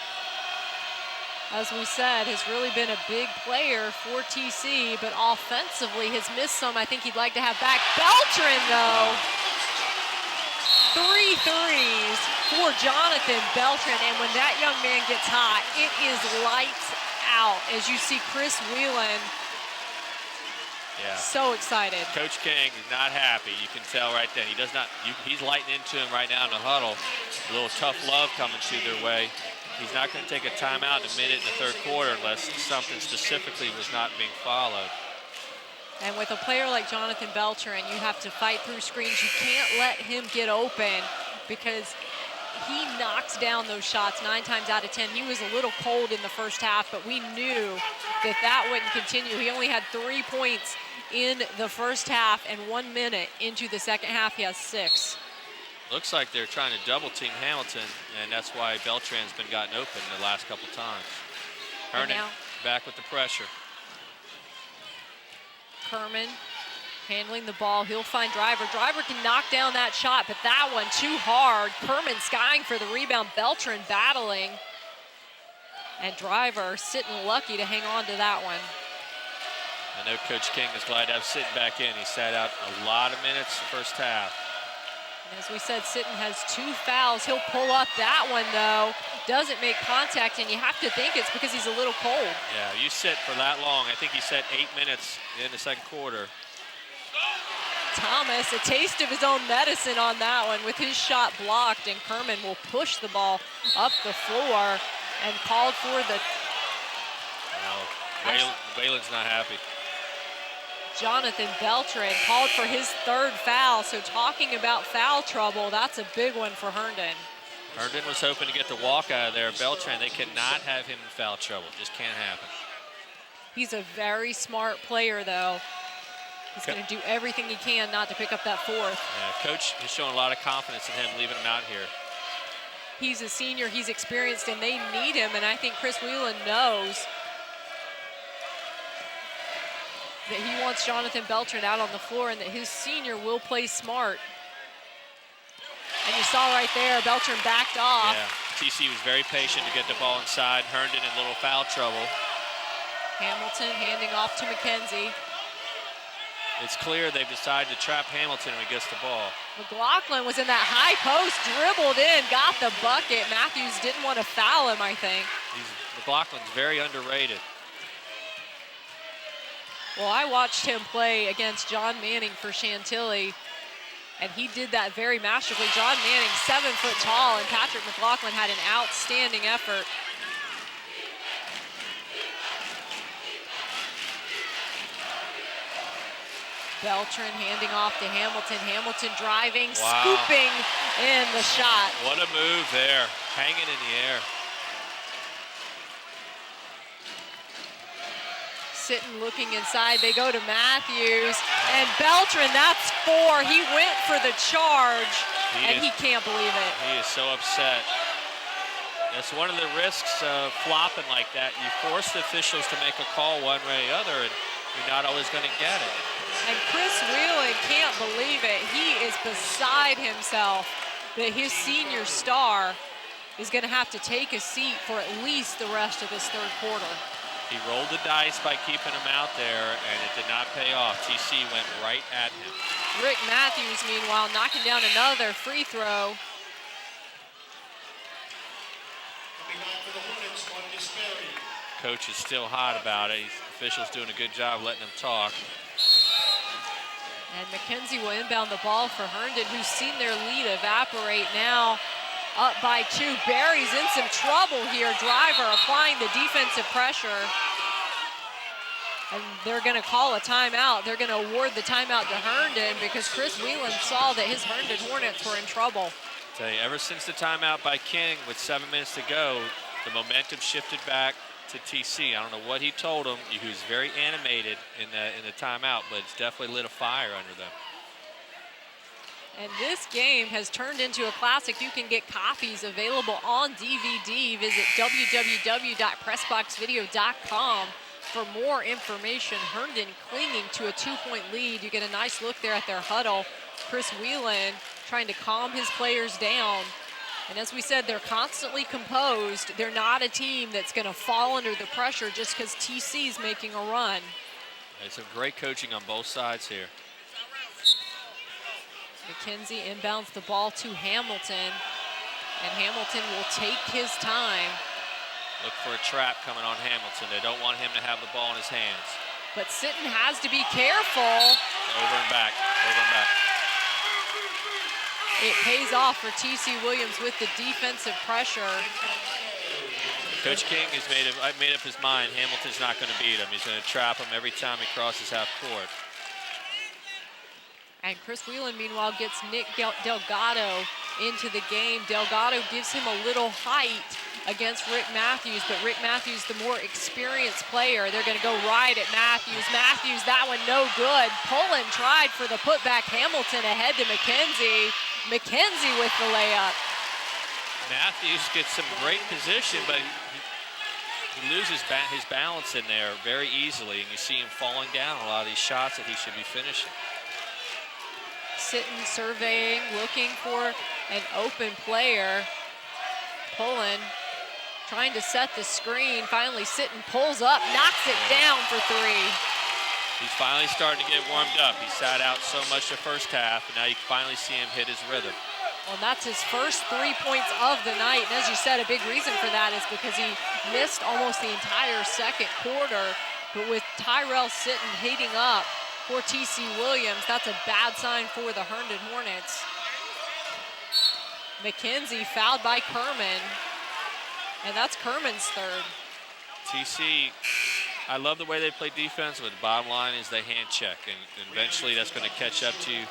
as we said, has really been a big player for TC, but offensively has missed some I think he'd like to have back. Beltran, though. 3 threes for Jonathan Beltran, and when that young man gets hot, it is lights out. As you see Chris Whelan, so excited. Coach King is not happy. You can tell right then. He's lighting into him right now in the huddle. A little tough love coming to their way. He's not going to take a timeout in a minute in the third quarter unless something specifically was not being followed. And with a player like Jonathan Beltran, you have to fight through screens. You can't let him get open because he knocks down those shots 9 times out of 10. He was a little cold in the first half, but we knew that wouldn't continue. He only had 3 points in the first half, and 1 minute into the second half, he has 6. Looks like they're trying to double team Hamilton, and that's why Beltran's been gotten open the last couple times. Herndon back with the pressure. Kerman handling the ball. He'll find Driver. Driver can knock down that shot, but that one too hard. Kerman skying for the rebound. Beltran battling. And Driver sitting lucky to hang on to that one. I know Coach King is glad to have Sitton back in. He sat out a lot of minutes the first half. And as we said, Sitton has 2 fouls. He'll pull up that one, though. Doesn't make contact, and you have to think it's because he's a little cold. Yeah, you sit for that long. I think he sat 8 minutes in the second quarter. Thomas, a taste of his own medicine on that one with his shot blocked, and Kerman will push the ball up the floor and called for the... Whalen's not happy. Jonathan Beltran called for his 3rd foul, so talking about foul trouble, that's a big one for Herndon. Herndon was hoping to get the walk out of there. Beltran, they cannot have him in foul trouble. Just can't happen. He's a very smart player, though. He's going to do everything he can not to pick up that 4th. Yeah, Coach has shown a lot of confidence in him leaving him out here. He's a senior, he's experienced, and they need him, and I think Chris Whelan knows that he wants Jonathan Beltran out on the floor and that his senior will play smart. And you saw right there, Beltran backed off. Yeah, TC was very patient to get the ball inside. Herndon in a little foul trouble. Hamilton handing off to McKenzie. It's clear they've decided to trap Hamilton when he gets the ball. McLaughlin was in that high post, dribbled in, got the bucket. Matthews didn't want to foul him, I think. McLaughlin's very underrated. Well, I watched him play against John Manning for Chantilly, and he did that very masterfully. John Manning, 7 foot tall, and Patrick McLaughlin had an outstanding effort. Beltran handing off to Hamilton. Hamilton driving, scooping in the shot. What a move there, hanging in the air. Sitton looking inside. They go to Matthews. And Beltran, that's 4. He went for the charge, and he can't believe it. He is so upset. That's one of the risks of flopping like that. You force the officials to make a call one way or the other, and you're not always going to get it. And Chris Whelan can't believe it. He is beside himself that his senior star is going to have to take a seat for at least the rest of this third quarter. He rolled the dice by keeping him out there, and it did not pay off. TC went right at him. Rick Matthews, meanwhile, knocking down another free throw. Coach is still hot about it. Officials doing a good job letting him talk. And McKenzie will inbound the ball for Herndon, who's seen their lead evaporate now. Up by 2. Barry's in some trouble here. Driver applying the defensive pressure. And they're going to call a timeout. They're going to award the timeout to Herndon because Chris Whelan saw that his Herndon Hornets were in trouble. Tell you, ever since the timeout by King with 7 minutes to go, the momentum shifted back to TC. I don't know what he told him. He was very animated in the timeout, but it's definitely lit a fire under them. And this game has turned into a classic. You can get copies available on DVD. Visit www.pressboxvideo.com for more information. Herndon clinging to a 2-point lead. You get a nice look there at their huddle. Chris Whelan trying to calm his players down. And as we said, they're constantly composed. They're not a team that's going to fall under the pressure just because TC's making a run. There's some great coaching on both sides here. McKenzie inbounds the ball to Hamilton, and Hamilton will take his time. Look for a trap coming on Hamilton. They don't want him to have the ball in his hands. But Sitton has to be careful. Over and back, over and back. It pays off for TC Williams with the defensive pressure. Coach King has made up his mind. Hamilton's not going to beat him. He's going to trap him every time he crosses half court. And Chris Whelan, meanwhile, gets Nick Delgado into the game. Delgado gives him a little height against Rick Matthews, but Rick Matthews, the more experienced player. They're going to go right at Matthews. Matthews, that one no good. Pullen tried for the putback. Hamilton ahead to McKenzie. McKenzie with the layup. Matthews gets some great position, but he loses his balance in there very easily, and you see him falling down a lot of these shots that he should be finishing. Sitton surveying, looking for an open player. Pullen trying to set the screen. Finally, Sitton pulls up, knocks it down for 3. He's finally starting to get warmed up. He sat out so much the first half, and now you can finally see him hit his rhythm. Well, that's his first 3 points of the night. And as you said, a big reason for that is because he missed almost the entire second quarter. But with Tyrell Sitton heating up for TC Williams, that's a bad sign for the Herndon Hornets. McKenzie fouled by Kerman, and that's Kerman's 3rd. TC, I love the way they play defense, but the bottom line is they hand check, and eventually that's going to catch up to you.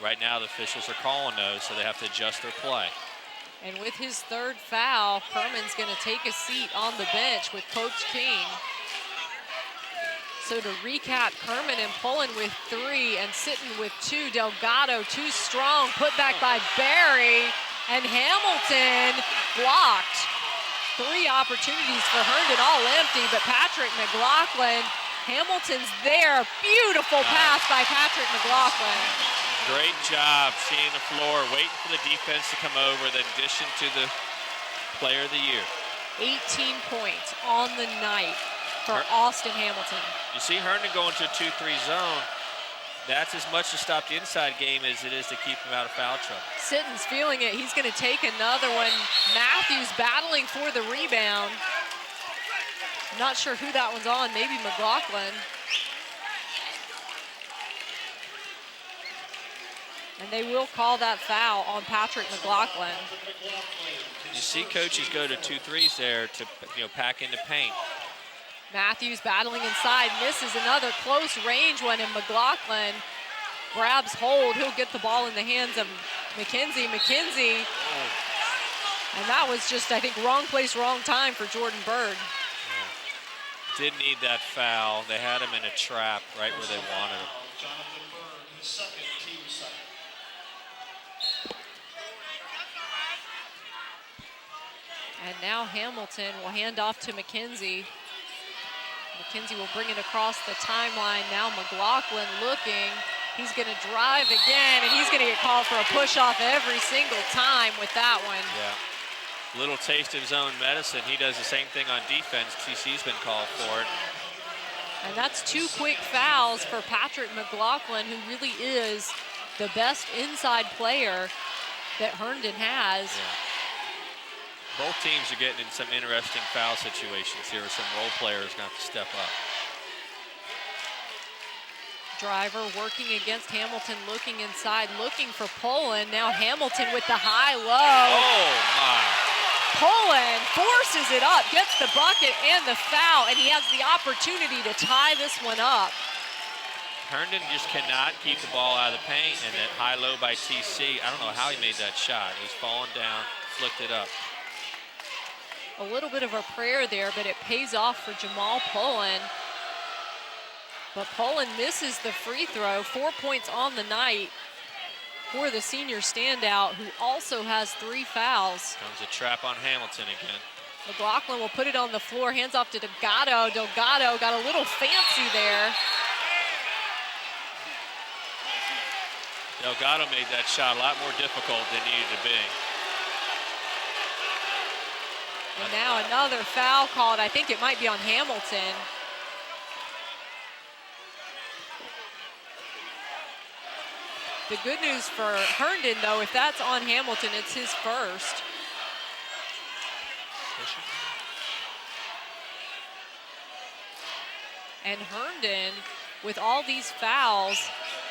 Right now the officials are calling those, so they have to adjust their play. And with his 3rd foul, Kerman's going to take a seat on the bench with Coach King. So to recap, Kerman and Pullen with 3 and Sitton with 2. Delgado too strong, put back by Barry, and Hamilton blocked. 3 opportunities for Herndon, all empty, but Patrick McLaughlin, Hamilton's there. Beautiful pass by Patrick McLaughlin. Great job seeing the floor, waiting for the defense to come over, then dishing to the player of the year. 18 points on the night for Austin Hamilton. You see Herndon going to a 2-3 zone. That's as much to stop the inside game as it is to keep him out of foul trouble. Sitton's feeling it. He's going to take another one. Matthews battling for the rebound. I'm not sure who that one's on. Maybe McLaughlin. And they will call that foul on Patrick McLaughlin. You see coaches go to 2-3s there to pack into paint. Matthews battling inside, misses another close range one, and McLaughlin grabs hold. He'll get the ball in the hands of McKenzie. And that was just, I think, wrong place, wrong time for Jordan Bird. did need that foul. They had him in a trap right where they wanted him. And now Hamilton will hand off to McKenzie. McKenzie will bring it across the timeline. Now McLaughlin looking. He's going to drive again, and he's going to get called for a push-off every single time with that one. Yeah. Little taste of his own medicine. He does the same thing on defense. TC's been called for it. And that's 2 quick fouls for Patrick McLaughlin, who really is the best inside player that Herndon has. Yeah. Both teams are getting in some interesting foul situations here. Some role players going to have to step up. Driver working against Hamilton, looking inside, looking for Poland. Now Hamilton with the high-low. Oh, my. Poland forces it up, gets the bucket and the foul, and he has the opportunity to tie this one up. Herndon just cannot keep the ball out of the paint, and that high-low by TC, I don't know how he made that shot. He's falling down, flicked it up. A little bit of a prayer there, but it pays off for Jamal Poland. But Poland misses the free throw. 4 points on the night for the senior standout, who also has 3 fouls. Comes a trap on Hamilton again. McLaughlin will put it on the floor, hands off to Delgado. Delgado got a little fancy there. Delgado made that shot a lot more difficult than it needed to be. And now another foul called. I think it might be on Hamilton. The good news for Herndon, though, if that's on Hamilton, it's his first. And Herndon, with all these fouls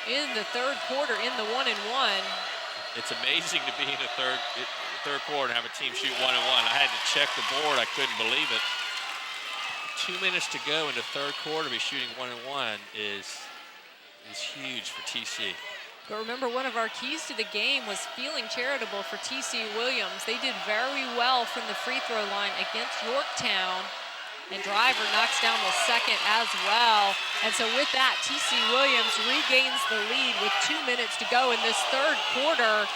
in the third quarter, in the 1-and-1. It's amazing to be in the third quarter and have a team shoot 1-and-1. I had to check the board. I couldn't believe it. 2 minutes to go in the third quarter, be shooting 1-and-1 is huge for TC. But remember, one of our keys to the game was feeling charitable for TC Williams. They did very well from the free throw line against Yorktown. And Driver knocks down the second as well. And so with that, TC Williams regains the lead with 2 minutes to go in this third quarter.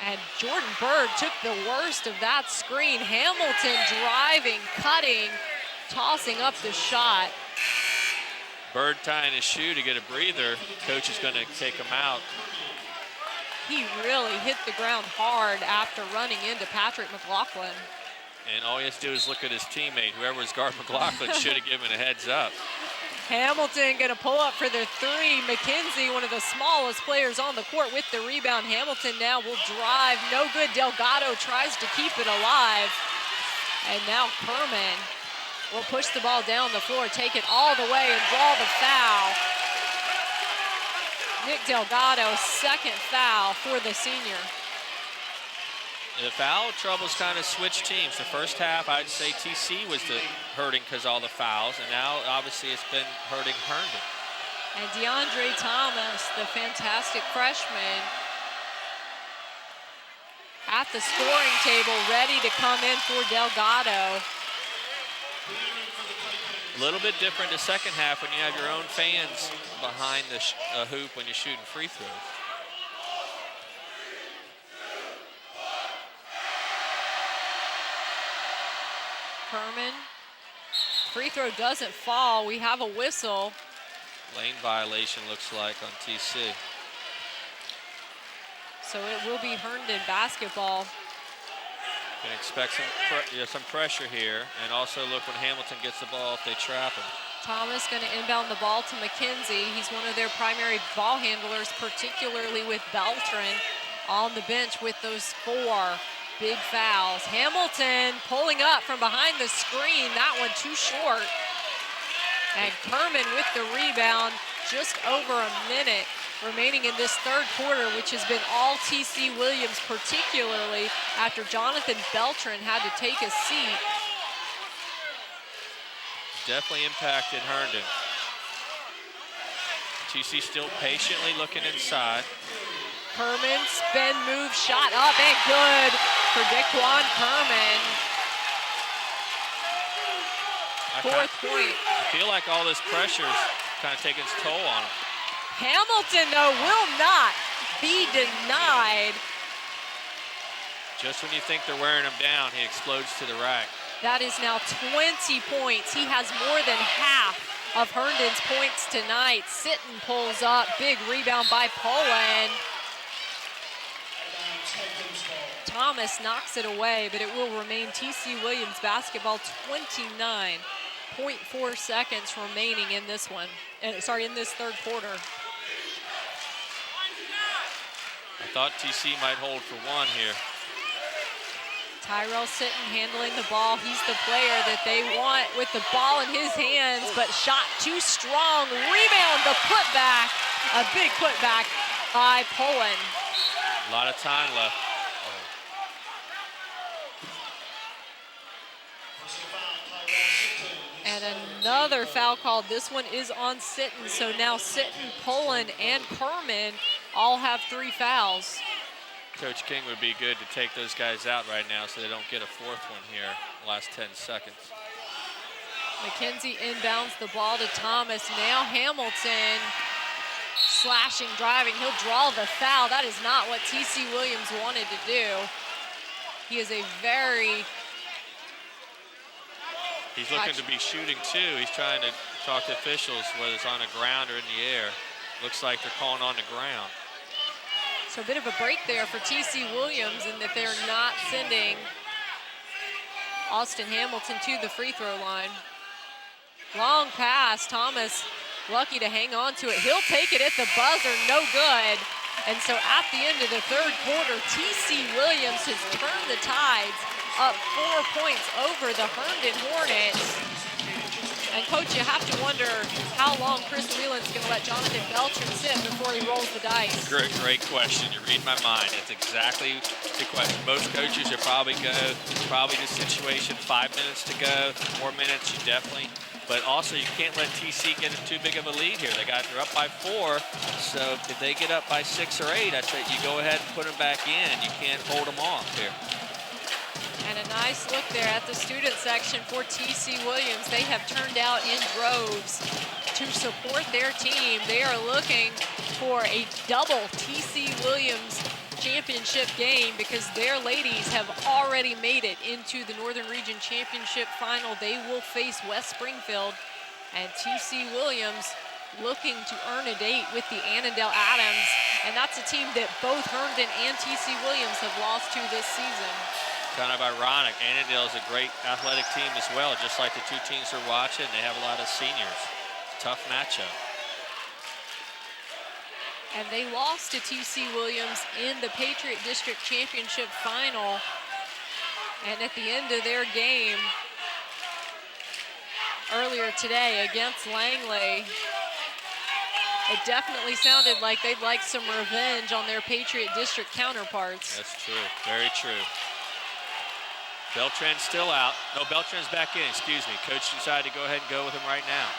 And Jordan Bird took the worst of that screen. Hamilton driving, cutting, tossing up the shot. Bird tying his shoe to get a breather. Coach is going to take him out. He really hit the ground hard after running into Patrick McLaughlin. And all he has to do is look at his teammate. Whoever was guard McLaughlin should have given a heads up. Hamilton going to pull up for the 3. McKenzie, one of the smallest players on the court, with the rebound. Hamilton now will drive. No good. Delgado tries to keep it alive. And now Kerman will push the ball down the floor, take it all the way, and draw the foul. Nick Delgado, second foul for the senior. The foul troubles kind of switched teams. The first half, I'd say TC was hurting because all the fouls, and now obviously it's been hurting Herndon. And DeAndre Thomas, the fantastic freshman, at the scoring table, ready to come in for Delgado. A little bit different the second half when you have your own fans behind the hoop when you're shooting free throws. Kerman, free throw doesn't fall. We have a whistle. Lane violation looks like on TC. So it will be Herndon basketball. Can expect some pressure here, and also look when Hamilton gets the ball if they trap him. Thomas going to inbound the ball to McKenzie. He's one of their primary ball handlers, particularly with Beltran on the bench with those 4 big fouls. Hamilton pulling up from behind the screen. That one too short. And Kerman with the rebound. Just over a minute remaining in this third quarter, which has been all TC Williams, particularly after Jonathan Beltran had to take a seat. Definitely impacted Herndon. TC still patiently looking inside. Kerman, spin move, shot up and good for Daquan Kerman. I Fourth point. I feel like all this pressure is kind of taking its toll on him. Hamilton, though, will not be denied. Just when you think they're wearing him down, he explodes to the rack. That is now 20 points. He has more than half of Herndon's points tonight. Sitton pulls up, big rebound by Poland. Thomas knocks it away, but it will remain TC Williams basketball. 29.4 seconds remaining in this one. In this third quarter. I thought TC might hold for one here. Tyrell Sitton handling the ball. He's the player that they want with the ball in his hands, but shot too strong. Rebound, the putback. A big putback by Poland. A lot of time left. And another foul called. This one is on Sitton. So now Sitton, Poland, and Kerman all have 3 fouls. Coach King would be good to take those guys out right now so they don't get a fourth one here in the last 10 seconds. McKenzie inbounds the ball to Thomas. Now Hamilton slashing, driving. He'll draw the foul. That is not what TC Williams wanted to do. He is a very... He's looking to be shooting too. He's trying to talk to officials whether it's on the ground or in the air. Looks like they're calling on the ground. So a bit of a break there for TC Williams in that they're not sending Austin Hamilton to the free throw line. Long pass, Thomas lucky to hang on to it. He'll take it at the buzzer, no good. And so at the end of the third quarter, TC Williams has turned the Tides up 4 points over the Herndon Hornets. And coach, you have to wonder how long Chris Whelan's going to let Jonathan Beltran sit before he rolls the dice. Great question. You read my mind. It's exactly the question. Most coaches are probably the situation, 5 minutes to go, 4 minutes, you definitely. But also, you can't let TC get too big of a lead here. They're up by 4, so if they get up by 6 or 8, I say you go ahead and put them back in. You can't hold them off here. And a nice look there at the student section for TC Williams. They have turned out in droves to support their team. They are looking for a double TC Williams championship game because their ladies have already made it into the Northern Region Championship final. They will face West Springfield, and TC Williams looking to earn a date with the Annandale Adams, and that's a team that both Herndon and TC Williams have lost to this season. Kind of ironic. Annandale is a great athletic team as well, just like the two teams we're watching. They have a lot of seniors. Tough matchup. And they lost to TC Williams in the Patriot District Championship final. And at the end of their game earlier today against Langley, it definitely sounded like they'd like some revenge on their Patriot District counterparts. That's true, very true. Beltran's still out. No, Beltran's back in, excuse me. Coach decided to go ahead and go with him right now.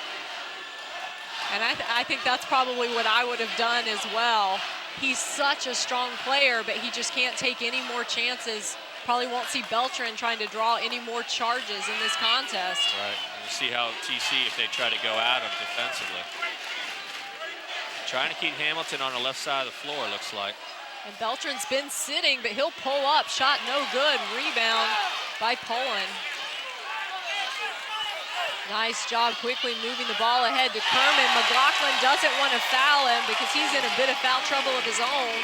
And I think that's probably what I would have done as well. He's such a strong player, but he just can't take any more chances. Probably won't see Beltran trying to draw any more charges in this contest. Right, and we'll see how TC, if they try to go at him defensively. Trying to keep Hamilton on the left side of the floor, looks like. And Beltran's been sitting, but he'll pull up. Shot no good. Rebound by Poland. Nice job quickly moving the ball ahead to Kerman. McLaughlin doesn't want to foul him because he's in a bit of foul trouble of his own.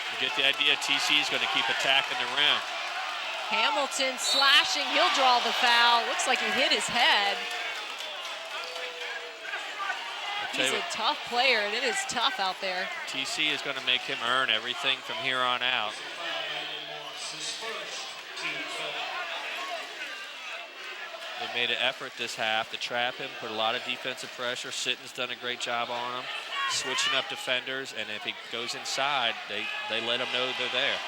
You get the idea, TC is going to keep attacking the rim. Hamilton slashing. He'll draw the foul. Looks like he hit his head. He's a tough player, and it is tough out there. TC is going to make him earn everything from here on out. They made an effort this half to trap him, put a lot of defensive pressure. Sitton's done a great job on him, switching up defenders, and if he goes inside, they let him know they're there.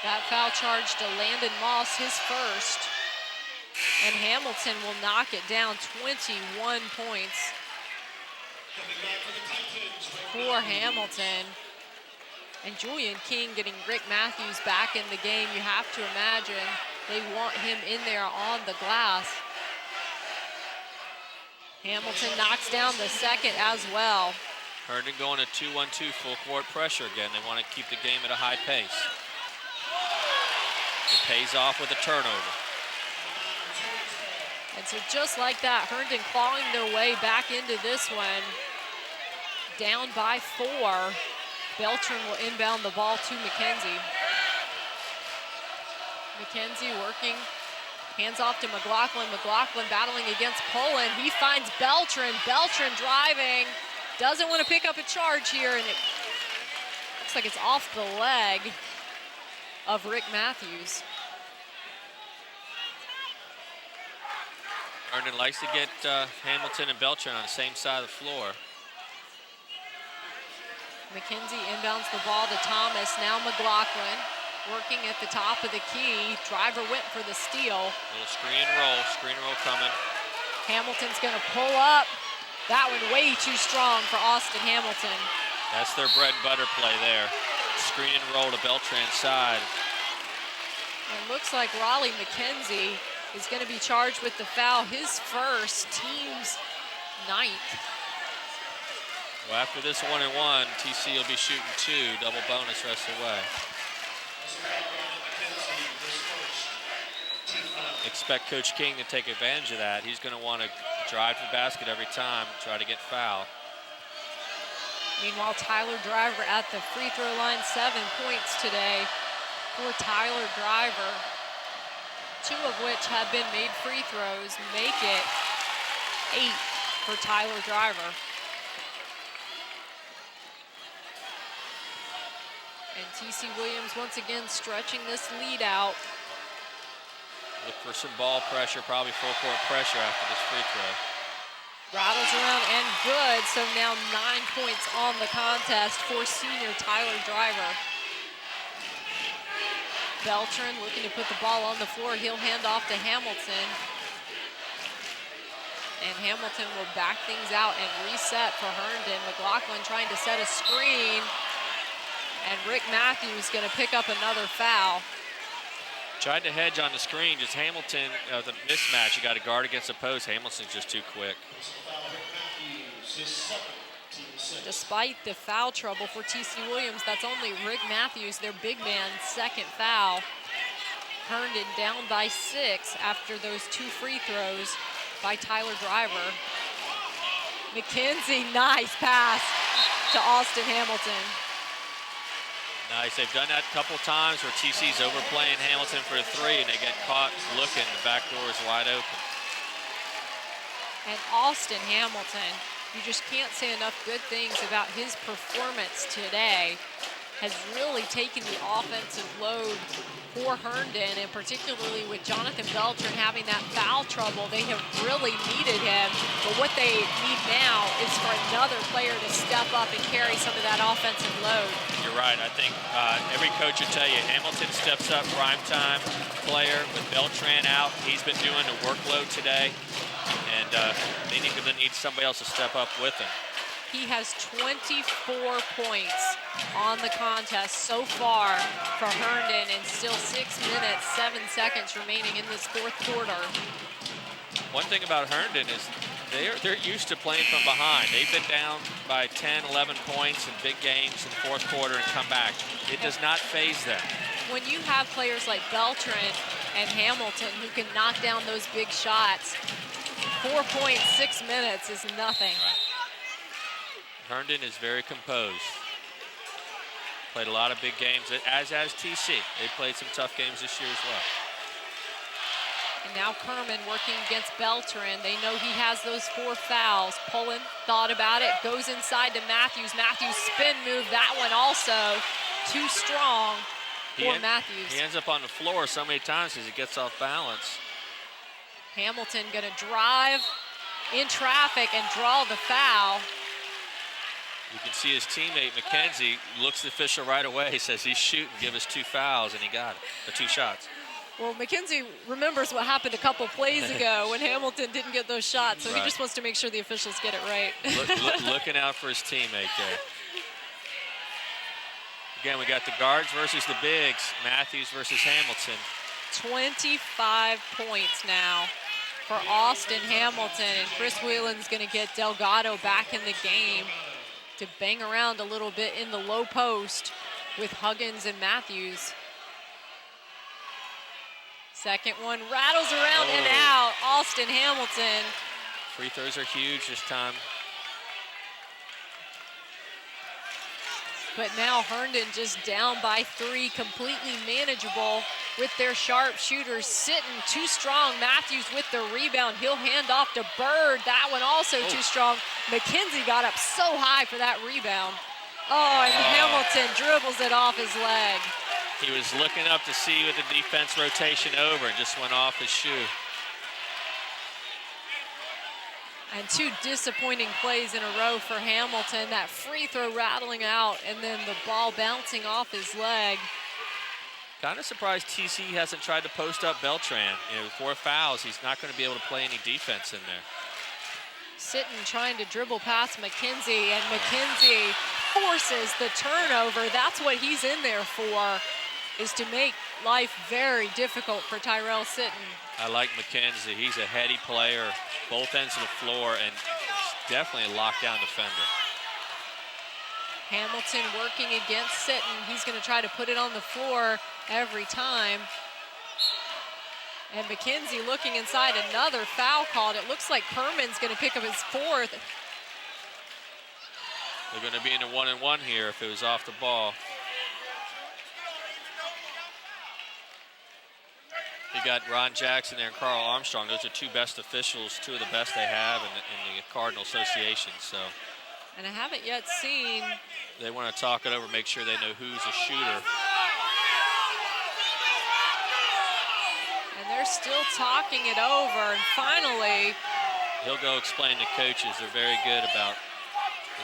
That foul charge to Landon Moss, his first. And Hamilton will knock it down, 21 points for Hamilton. And Julian King getting Rick Matthews back in the game. You have to imagine they want him in there on the glass. Hamilton knocks down the second as well. Herndon going to 2-1-2 full court pressure again. They want to keep the game at a high pace. It pays off with a turnover. And so just like that, Herndon clawing their way back into this one. Down by 4. Beltran will inbound the ball to McKenzie. McKenzie working, hands off to McLaughlin. McLaughlin battling against Poland. He finds Beltran. Beltran driving. Doesn't want to pick up a charge here, and it looks like it's off the leg of Rick Matthews. Herndon likes to get Hamilton and Beltran on the same side of the floor. McKenzie inbounds the ball to Thomas. Now McLaughlin working at the top of the key. Driver went for the steal. Little screen roll coming. Hamilton's gonna pull up. That one way too strong for Austin Hamilton. That's their bread and butter play there. Screen and roll to Beltran's side. It looks like Raleigh McKenzie is gonna be charged with the foul, his first, team's 9th. Well, after this 1-and-1, TC will be shooting 2, double bonus rest of the way. Expect Coach King to take advantage of that. He's going to want to drive to the basket every time, try to get fouled. Meanwhile, Tyler Driver at the free throw line, 7 points today for Tyler Driver. 2 of which have been made free throws, make it 8 for Tyler Driver. And TC Williams once again stretching this lead out. Look for some ball pressure, probably full court pressure after this free throw. Rattles around and good, so now 9 points on the contest for senior Tyler Driver. Beltran looking to put the ball on the floor. He'll hand off to Hamilton. And Hamilton will back things out and reset for Herndon. McLaughlin trying to set a screen. And Rick Matthews going to pick up another foul. Tried to hedge on the screen, just Hamilton, the mismatch. You got to guard against the post. Hamilton's just too quick. Despite the foul trouble for TC Williams, that's only Rick Matthews, their big man, second foul. Herndon down by 6 after those 2 free throws by Tyler Driver. McKenzie, nice pass to Austin Hamilton. Nice, they've done that a couple times where TC's overplaying Hamilton for a 3 and they get caught looking. The back door is wide open. And Austin Hamilton, you just can't say enough good things about his performance today. Has really taken the offensive load for Herndon, and particularly with Jonathan Beltran having that foul trouble, they have really needed him. But what they need now is for another player to step up and carry some of that offensive load. You're right. I think every coach will tell you Hamilton steps up primetime player with Beltran out. He's been doing the workload today, and they need somebody else to step up with him. He has 24 points on the contest so far for Herndon, and still 6 minutes, 7 seconds remaining in this 4th quarter. One thing about Herndon is they're used to playing from behind. They've been down by 10, 11 points in big games in the 4th quarter and come back. It does not faze them. When you have players like Beltran and Hamilton who can knock down those big shots, 4 points, 6 minutes is nothing. Right. Herndon is very composed. Played a lot of big games, as has TC. They played some tough games this year as well. And now Kerman working against Beltran. They know he has those 4 fouls. Pullen thought about it, goes inside to Matthews. Matthews spin move, that one also too strong for Matthews. He ends up on the floor so many times because he gets off balance. Hamilton gonna drive in traffic and draw the foul. You can see his teammate, McKenzie, looks the official right away. He says he's shooting, give us 2 fouls, and he got it, the 2 shots. Well, McKenzie remembers what happened a couple plays ago when Hamilton didn't get those shots, so right. He just wants to make sure the officials get it right. Looking out for his teammate there. Again, we got the guards versus the bigs, Matthews versus Hamilton. 25 points now for Austin Hamilton, and Chris Whelan's going to get Delgado back in the game to bang around a little bit in the low post with Huggins and Matthews. Second one rattles around and out. Austin Hamilton. Free throws are huge this time. But now Herndon just down by 3, completely manageable with their sharp shooters. Sitting too strong. Matthews with the rebound. He'll hand off to Bird. That one also too strong. McKenzie got up so high for that rebound. Oh, and Hamilton dribbles it off his leg. He was looking up to see with the defense rotation over and just went off his shoe. And 2 disappointing plays in a row for Hamilton. That free throw rattling out and then the ball bouncing off his leg. Kind of surprised TC hasn't tried to post up Beltran. You know, with 4 fouls, he's not going to be able to play any defense in there. Sitting trying to dribble past McKenzie, and McKenzie forces the turnover. That's what he's in there for, is to make life very difficult for Tyrell Sitton. I like McKenzie. He's a heady player, both ends of the floor, and definitely a lockdown defender. Hamilton working against Sitton. He's going to try to put it on the floor every time. And McKenzie looking inside, another foul called. It looks like Kerman's going to pick up his 4th. They're going to be in a 1-and-1 here if it was off the ball. You got Ron Jackson there and Carl Armstrong. Those are 2 best officials, 2 of the best they have in the Cardinal Association. So. And I haven't yet seen. They want to talk it over, make sure they know who's a shooter. And they're still talking it over. And finally. He'll go explain to coaches. They're very good about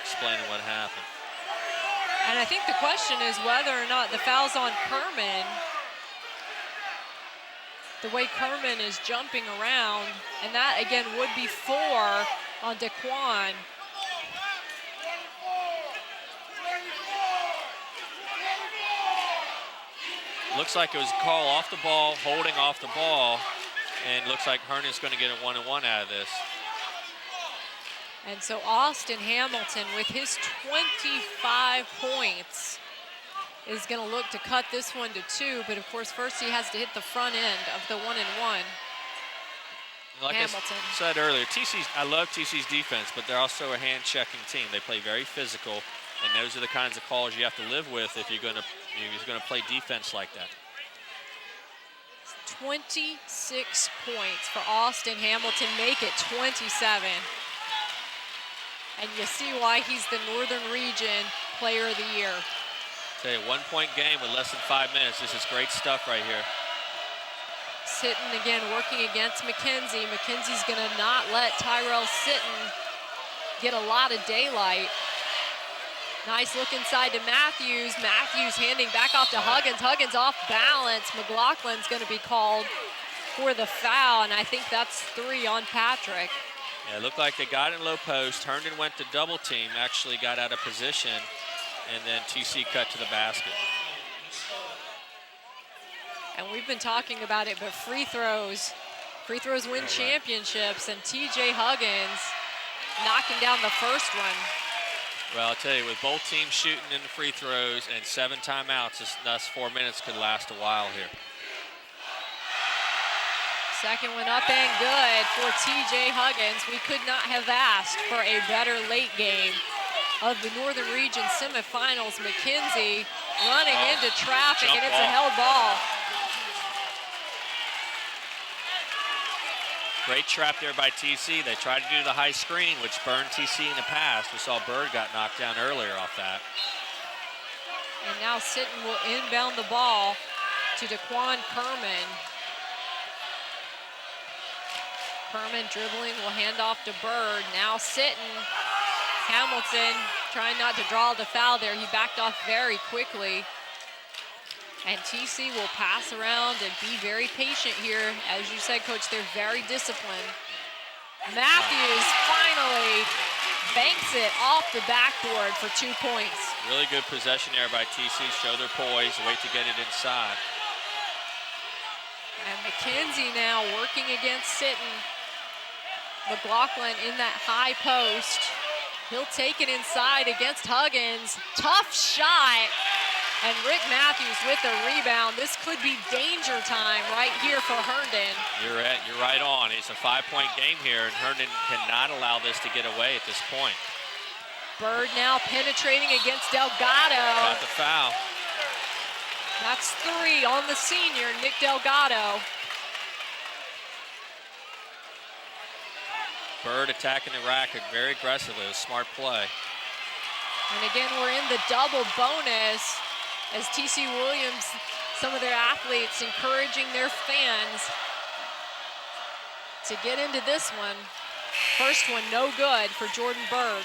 explaining what happened. And I think the question is whether or not the foul's on Kerman. The way Kerman is jumping around, and that again would be 4 on Daquan. Looks like it was a call off the ball, holding off the ball, and looks like Herndon's going to get a 1-and-1 out of this. And so Austin Hamilton with his 25 points is going to look to cut this one to 2, but of course first he has to hit the front end of the 1-and-1. Like Hamilton. I said earlier, I love TC's defense, but they're also a hand-checking team. They play very physical, and those are the kinds of calls you have to live with if you're going to play defense like that. 26 points for Austin Hamilton, make it 27. And you see why he's the Northern Region Player of the Year. Tell you, 1-point game with less than 5 minutes. This is great stuff right here. Sitton again working against McKenzie. McKenzie's going to not let Tyrell Sitton get a lot of daylight. Nice look inside to Matthews. Matthews handing back off to Huggins. Huggins off balance. McLaughlin's going to be called for the foul, and I think that's 3 on Patrick. Yeah, it looked like they got in low post. Herndon went to double team, actually got out of position, and then TC cut to the basket. And we've been talking about it, but free throws win championships, and TJ Huggins knocking down the first one. Well, I'll tell you, with both teams shooting in the free throws and 7 timeouts, this 4 minutes could last a while here. Second one up and good for TJ Huggins. We could not have asked for a better late game of the Northern Region Semifinals. McKenzie running into traffic, and it's a held ball. Great trap there by TC. They tried to do the high screen, which burned TC in the past. We saw Bird got knocked down earlier off that. And now Sitton will inbound the ball to Daquan Kerman. Kerman dribbling, will hand off to Bird. Now Sitton. Hamilton trying not to draw the foul there. He backed off very quickly. And TC will pass around and be very patient here. As you said, Coach, they're very disciplined. Matthews finally banks it off the backboard for 2 points. Really good possession there by TC. Show their poise, wait to get it inside. And McKenzie now working against Sitton. McLaughlin in that high post. He'll take it inside against Huggins. Tough shot. And Rick Matthews with the rebound. This could be danger time right here for Herndon. You're right on. It's a 5-point game here, and Herndon cannot allow this to get away at this point. Bird now penetrating against Delgado. Got the foul. That's 3 on the senior, Nick Delgado. Bird attacking the rack very aggressively. It was a smart play. And again, we're in the double bonus as TC Williams, some of their athletes encouraging their fans to get into this one. First one, no good for Jordan Bird.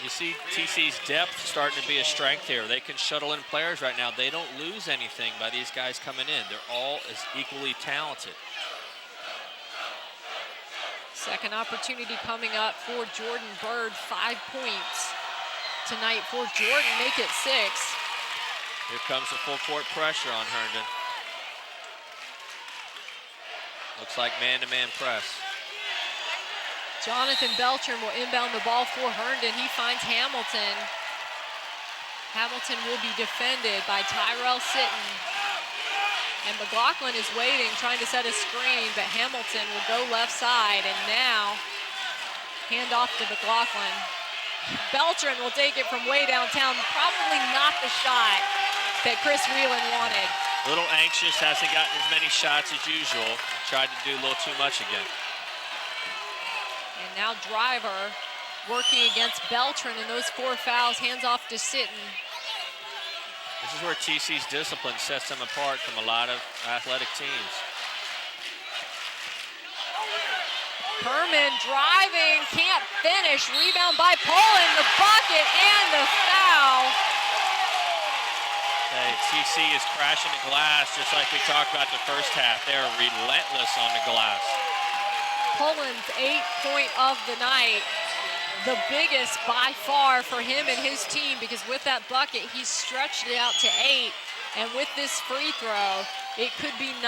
You see TC's depth starting to be a strength here. They can shuttle in players right now. They don't lose anything by these guys coming in. They're all as equally talented. Second opportunity coming up for Jordan Bird. 5 points tonight for Jordan, make it 6. Here comes the full court pressure on Herndon. Looks like man-to-man press. Jonathan Beltran will inbound the ball for Herndon. He finds Hamilton. Hamilton will be defended by Tyrell Sitton. And McLaughlin is waiting, trying to set a screen, but Hamilton will go left side. And now, hand off to McLaughlin. Beltran will take it from way downtown. Probably not the shot that Chris Whelan wanted. A little anxious, hasn't gotten as many shots as usual. Tried to do a little too much again. And now Driver working against Beltran, and those 4 fouls, hands off to Sitton. This is where TC's discipline sets them apart from a lot of athletic teams. Herman driving, can't finish. Rebound by Poland, the bucket and the foul. Hey, TC is crashing the glass just like we talked about the first half. They are relentless on the glass. Poland's 8-point of the night. The biggest by far for him and his team, because with that bucket, he's stretched it out to 8. And with this free throw, it could be 9.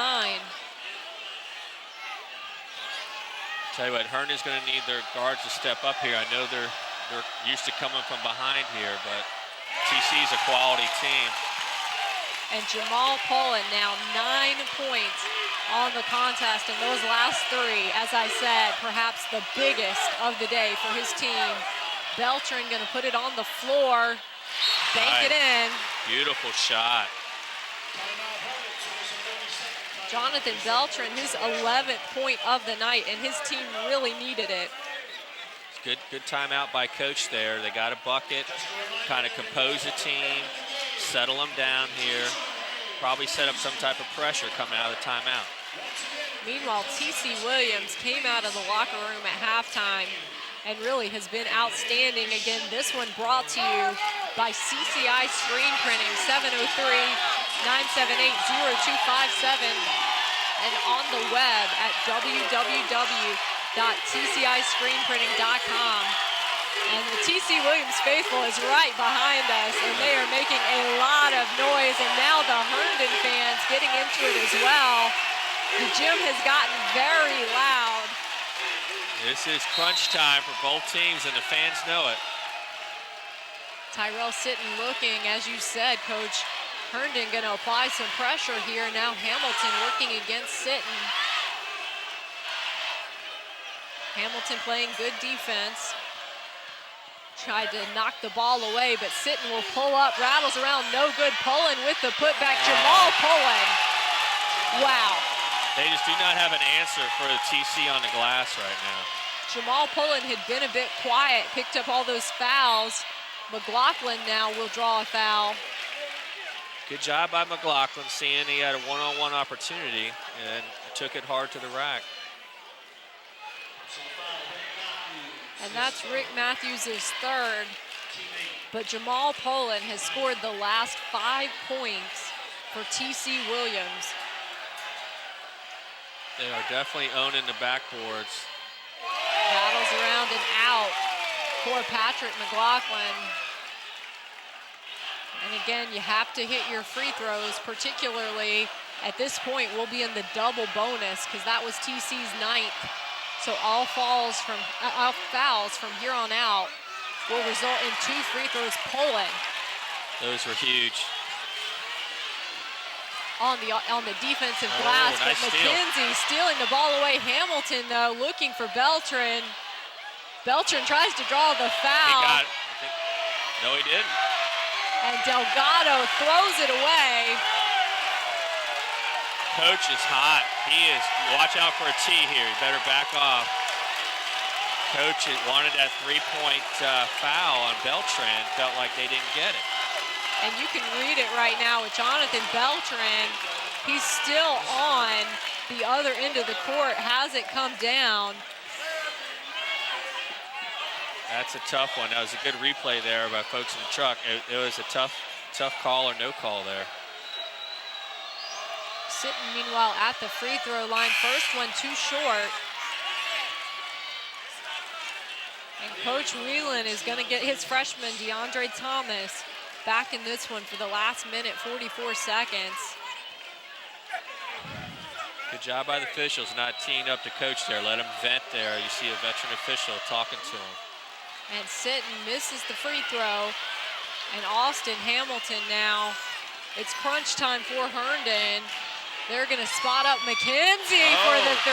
Tell you what, Herndon's going to need their guards to step up here. I know they're used to coming from behind here, but TC's a quality team. And Jamal Poland now 9 points on the contest, and those last 3, as I said, perhaps the biggest of the day for his team. Beltran going to put it on the floor, bank it in. Beautiful shot. Jonathan Beltran, his 11th point of the night, and his team really needed it. Good timeout by coach there. They got a bucket, kind of compose the team, settle them down here, probably set up some type of pressure coming out of the timeout. Meanwhile, TC Williams came out of the locker room at halftime and really has been outstanding. Again, this one brought to you by CCI Screen Printing, 703-978-0257, and on the web at www.tciscreenprinting.com. And the TC Williams faithful is right behind us, and they are making a lot of noise. And now the Herndon fans getting into it as well. The gym has gotten very loud. This is crunch time for both teams, and the fans know it. Tyrell Sitton looking, as you said, Coach. Herndon going to apply some pressure here. Now Hamilton working against Sitton. Hamilton playing good defense. Tried to knock the ball away, but Sitton will pull up, rattles around, no good. Poland with the putback, Jamal Poland. Wow. They just do not have an answer for the TC on the glass right now. Jamal Poland had been a bit quiet, picked up all those fouls. McLaughlin now will draw a foul. Good job by McLaughlin, seeing he had a one-on-one opportunity and took it hard to the rack. And that's Rick Matthews' 3rd. But Jamal Poland has scored the last 5 points for TC Williams. They are definitely owning the backboards. Battles around and out for Patrick McLaughlin. And again, you have to hit your free throws, particularly at this point. We'll be in the double bonus because that was TC's 9th. So all fouls from here on out will result in 2 free throws Poland. Those were huge. On the defensive glass, nice but McKenzie stealing the ball away. Hamilton, though, looking for Beltran. Beltran tries to draw the foul. He got it. No, he didn't. And Delgado throws it away. Coach is hot. He is. Watch out for a T here. You better back off. Coach wanted that 3-point foul on Beltran. Felt like they didn't get it. And you can read it right now with Jonathan Beltran. He's still on the other end of the court, hasn't come down. That's a tough one. That was a good replay there by folks in the truck. It was a tough call or no call there. Sitting, meanwhile, at the free throw line. First one too short. And Coach Whelan is going to get his freshman, DeAndre Thomas, back in this one for the last minute, 44 seconds. Good job by the officials not teeing up the coach there. Let him vent there. You see a veteran official talking to him. And Sitton misses the free throw. And Austin Hamilton now. It's crunch time for Herndon. They're going to spot up McKenzie for the 3.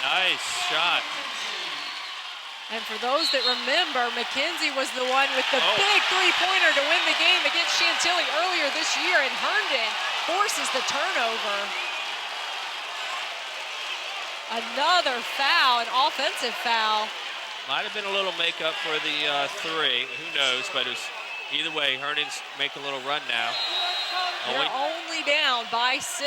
Nice shot. And for those that remember, McKenzie was the one with the big 3-pointer to win the game against Chantilly earlier this year, and Herndon forces the turnover. Another foul, an offensive foul. Might have been a little makeup for the 3. Who knows? But it was, either way, Herndon's making a little run now. They're only down by 6,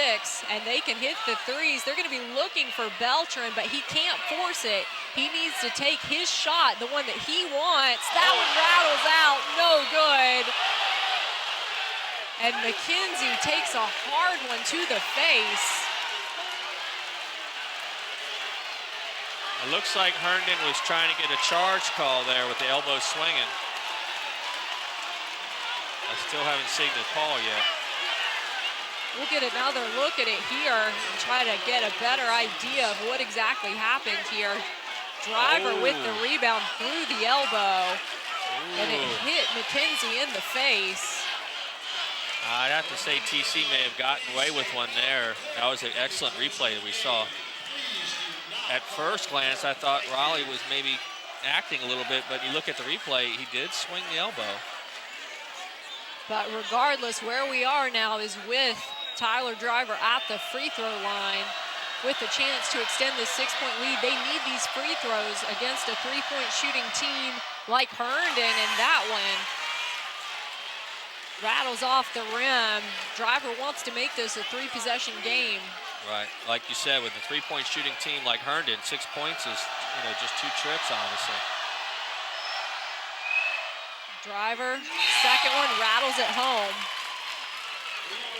and they can hit the 3s. They're going to be looking for Beltran, but he can't force it. He needs to take his shot, the one that he wants. That one rattles out, no good. And McKenzie takes a hard one to the face. It looks like Herndon was trying to get a charge call there with the elbow swinging. I still haven't seen the call yet. We'll get another look at it here and try to get a better idea of what exactly happened here. Driver with the rebound through the elbow, and it hit McKenzie in the face. I'd have to say TC may have gotten away with one there. That was an excellent replay that we saw. At first glance, I thought Raleigh was maybe acting a little bit, but you look at the replay, he did swing the elbow. But regardless, where we are now is with Tyler Driver at the free throw line with a chance to extend this 6-point lead. They need these free throws against a 3-point shooting team like Herndon, and that one rattles off the rim. Driver wants to make this a 3-possession game. Right, like you said, with a 3-point shooting team like Herndon, 6 points is, just 2 trips, honestly. Driver, second one, rattles it home.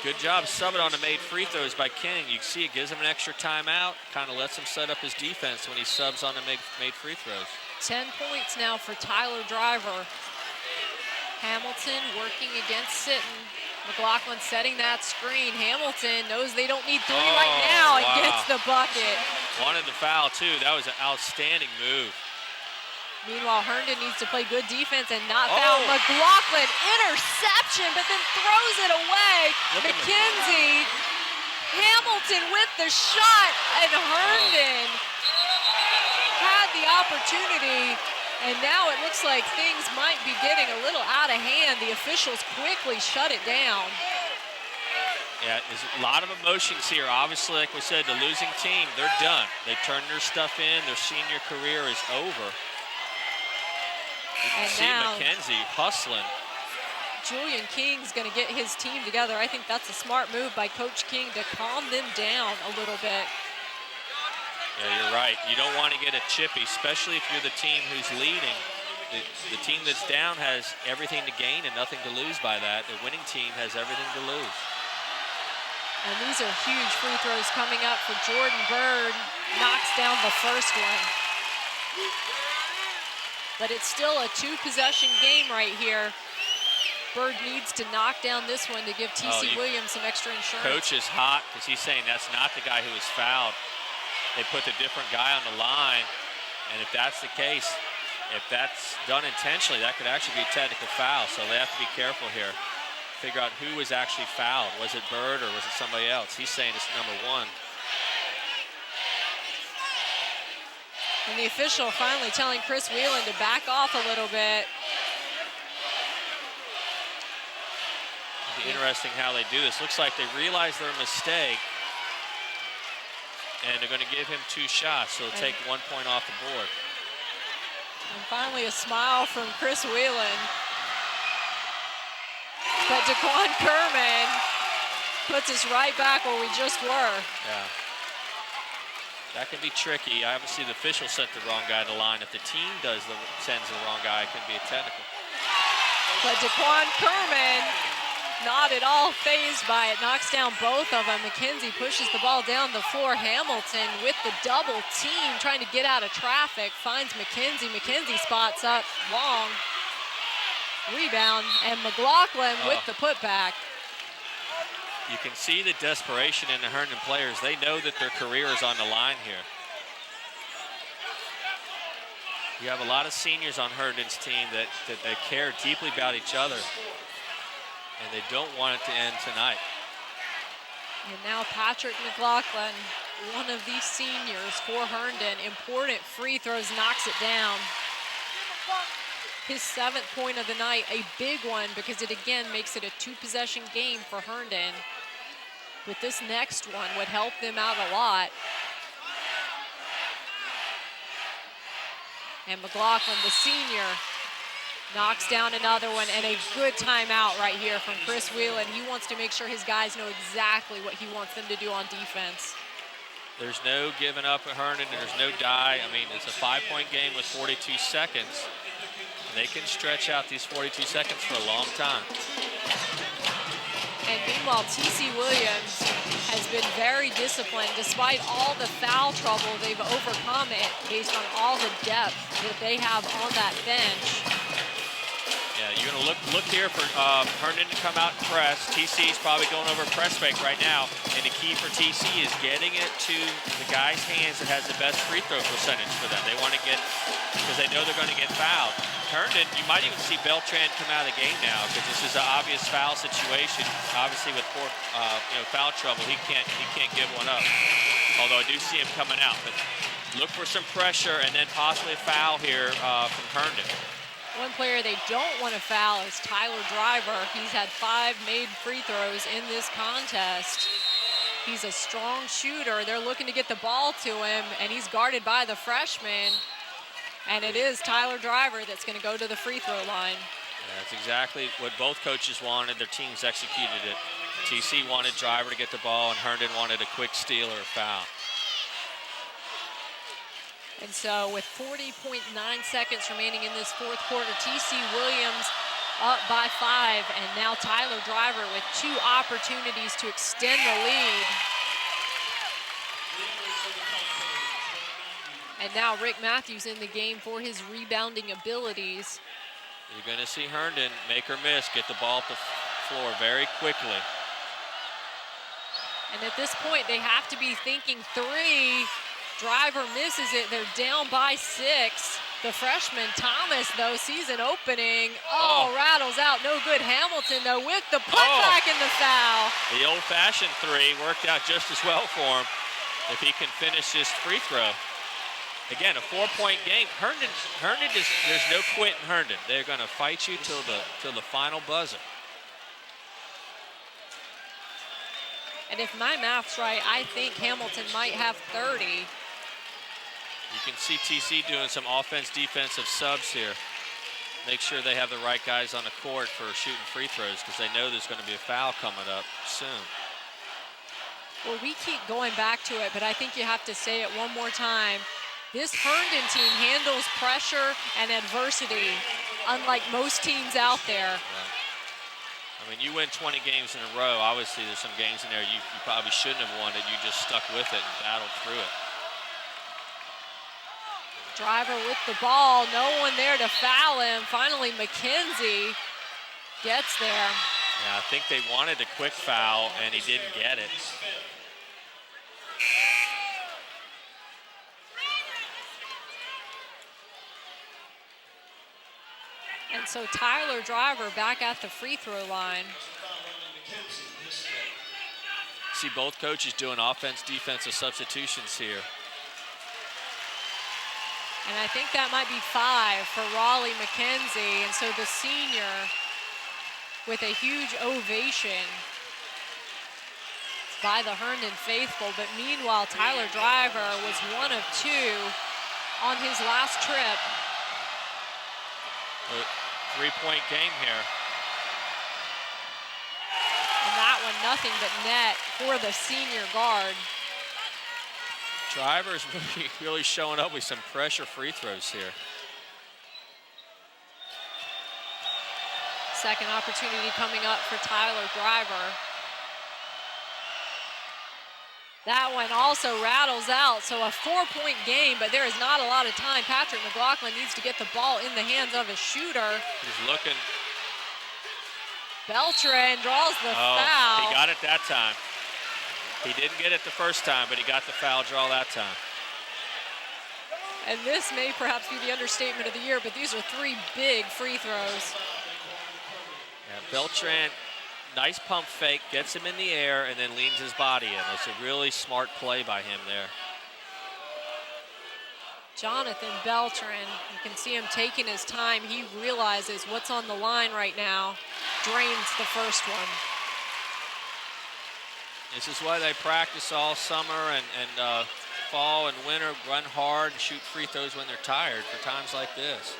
Good job subbing on the made free throws by King. You can see it gives him an extra timeout, kind of lets him set up his defense when he subs on the made free throws. 10 points now for Tyler Driver. Hamilton working against Sitton. McLaughlin setting that screen. Hamilton knows they don't need 3 right now and gets the bucket. Wanted the foul, too. That was an outstanding move. Meanwhile, Herndon needs to play good defense and not foul. McLaughlin, interception, but then throws it away. McKenzie, Hamilton with the shot, and Herndon had the opportunity, and now it looks like things might be getting a little out of hand. The officials quickly shut it down. Yeah, there's a lot of emotions here. Obviously, like we said, the losing team, they're done. They turned their stuff in. Their senior career is over. You can see McKenzie hustling. Julian King's going to get his team together. I think that's a smart move by Coach King to calm them down a little bit. Yeah, you're right. You don't want to get a chippy, especially if you're the team who's leading. The team that's down has everything to gain and nothing to lose by that. The winning team has everything to lose. And these are huge free throws coming up for Jordan Bird. Knocks down the first one. But it's still a 2-possession game right here. Bird needs to knock down this one to give TC Williams some extra insurance. Coach is hot because he's saying that's not the guy who was fouled. they put the different guy on the line. And if that's the case, if that's done intentionally, that could actually be a technical foul. So they have to be careful here. Figure out who was actually fouled. Was it Bird or was it somebody else? He's saying it's number 1. And the official finally telling Chris Whelan to back off a little bit. It'll be interesting how they do this. Looks like they realize their mistake, and they're going to give him 2 shots, so they'll take 1 point off the board. And finally a smile from Chris Whelan. But DeQuan Kerman puts us right back where we just were. Yeah. That can be tricky. Obviously, the official sent the wrong guy to the line. If the team sends the wrong guy, it can be a technical. But DeQuan Kerman, not at all fazed by it, knocks down both of them. McKenzie pushes the ball down the floor. Hamilton with the double team, trying to get out of traffic, finds McKenzie. McKenzie spots up long. Rebound, and McLaughlin with the putback. You can see the desperation in the Herndon players. They know that their career is on the line here. You have a lot of seniors on Herndon's team that they care deeply about each other, and they don't want it to end tonight. And now Patrick McLaughlin, one of these seniors for Herndon, important free throws, knocks it down. His 7th point of the night, a big one, because it again makes it a 2-possession game for Herndon. But this next one would help them out a lot. And McLaughlin, the senior, knocks down another one, and a good timeout right here from Chris Whelan. He wants to make sure his guys know exactly what he wants them to do on defense. There's no giving up at Herndon. There's no die. I mean, it's a 5-point game with 42 seconds. They can stretch out these 42 seconds for a long time. And meanwhile, T.C. Williams has been very disciplined. Despite all the foul trouble, they've overcome it based on all the depth that they have on that bench. Yeah, you're going to look here for Herndon to come out and press. TC's probably going over press fake right now. And the key for TC is getting it to the guy's hands that has the best free throw percentage for them. They want to get, because they know they're going to get fouled. Herndon, you might even see Beltran come out of the game now, because this is an obvious foul situation. Obviously, with poor, foul trouble, he can't give one up. Although I do see him coming out, but look for some pressure and then possibly a foul here from Herndon. One player they don't want to foul is Tyler Driver. He's had 5 made free throws in this contest. He's a strong shooter. They're looking to get the ball to him, and he's guarded by the freshman. And it is Tyler Driver that's going to go to the free throw line. Yeah, that's exactly what both coaches wanted. Their teams executed it. TC wanted Driver to get the ball, and Herndon wanted a quick steal or a foul. And so with 40.9 seconds remaining in this 4th quarter, T.C. Williams up by 5, and now Tyler Driver with 2 opportunities to extend the lead. And now Rick Matthews in the game for his rebounding abilities. You're going to see Herndon make or miss, get the ball up the floor very quickly. And at this point, they have to be thinking 3. Driver misses it. They're down by 6. The freshman Thomas, though, sees an opening. Rattles out. No good. Hamilton, though, with the putback and the foul. The old-fashioned 3 worked out just as well for him if he can finish this free throw. Again, a 4-point game. Herndon is, there's no quit in Herndon. They're going to fight you till the final buzzer. And if my math's right, I think Hamilton might have 30. You can see TC doing some offense-defensive subs here. Make sure they have the right guys on the court for shooting free throws, because they know there's going to be a foul coming up soon. Well, we keep going back to it, but I think you have to say it one more time. This Herndon team handles pressure and adversity unlike most teams out there. Yeah. I mean, you win 20 games in a row. Obviously, there's some games in there you probably shouldn't have won it. You just stuck with it and battled through it. Driver with the ball, no one there to foul him. Finally, McKenzie gets there. Yeah, I think they wanted a quick foul, and he didn't get it. And so Tyler Driver back at the free throw line. See both coaches doing offense, defensive substitutions here. And I think that might be 5 for Raleigh McKenzie. And so the senior with a huge ovation by the Herndon faithful. But meanwhile, Tyler Driver was 1 of 2 on his last trip. A 3-point game here. And that one, nothing but net for the senior guard. Driver's really showing up with some pressure free throws here. Second opportunity coming up for Tyler Driver. That one also rattles out, so a 4-point game, but there is not a lot of time. Patrick McLaughlin needs to get the ball in the hands of his shooter. He's looking. Beltran draws the foul. He got it that time. He didn't get it the first time, but he got the foul draw that time. And this may perhaps be the understatement of the year, but these are 3 big free throws. Yeah, Beltran, nice pump fake, gets him in the air, and then leans his body in. That's a really smart play by him there. Jonathan Beltran, you can see him taking his time. He realizes what's on the line right now. Drains the first one. This is why they practice all summer and fall and winter, run hard and shoot free throws when they're tired for times like this.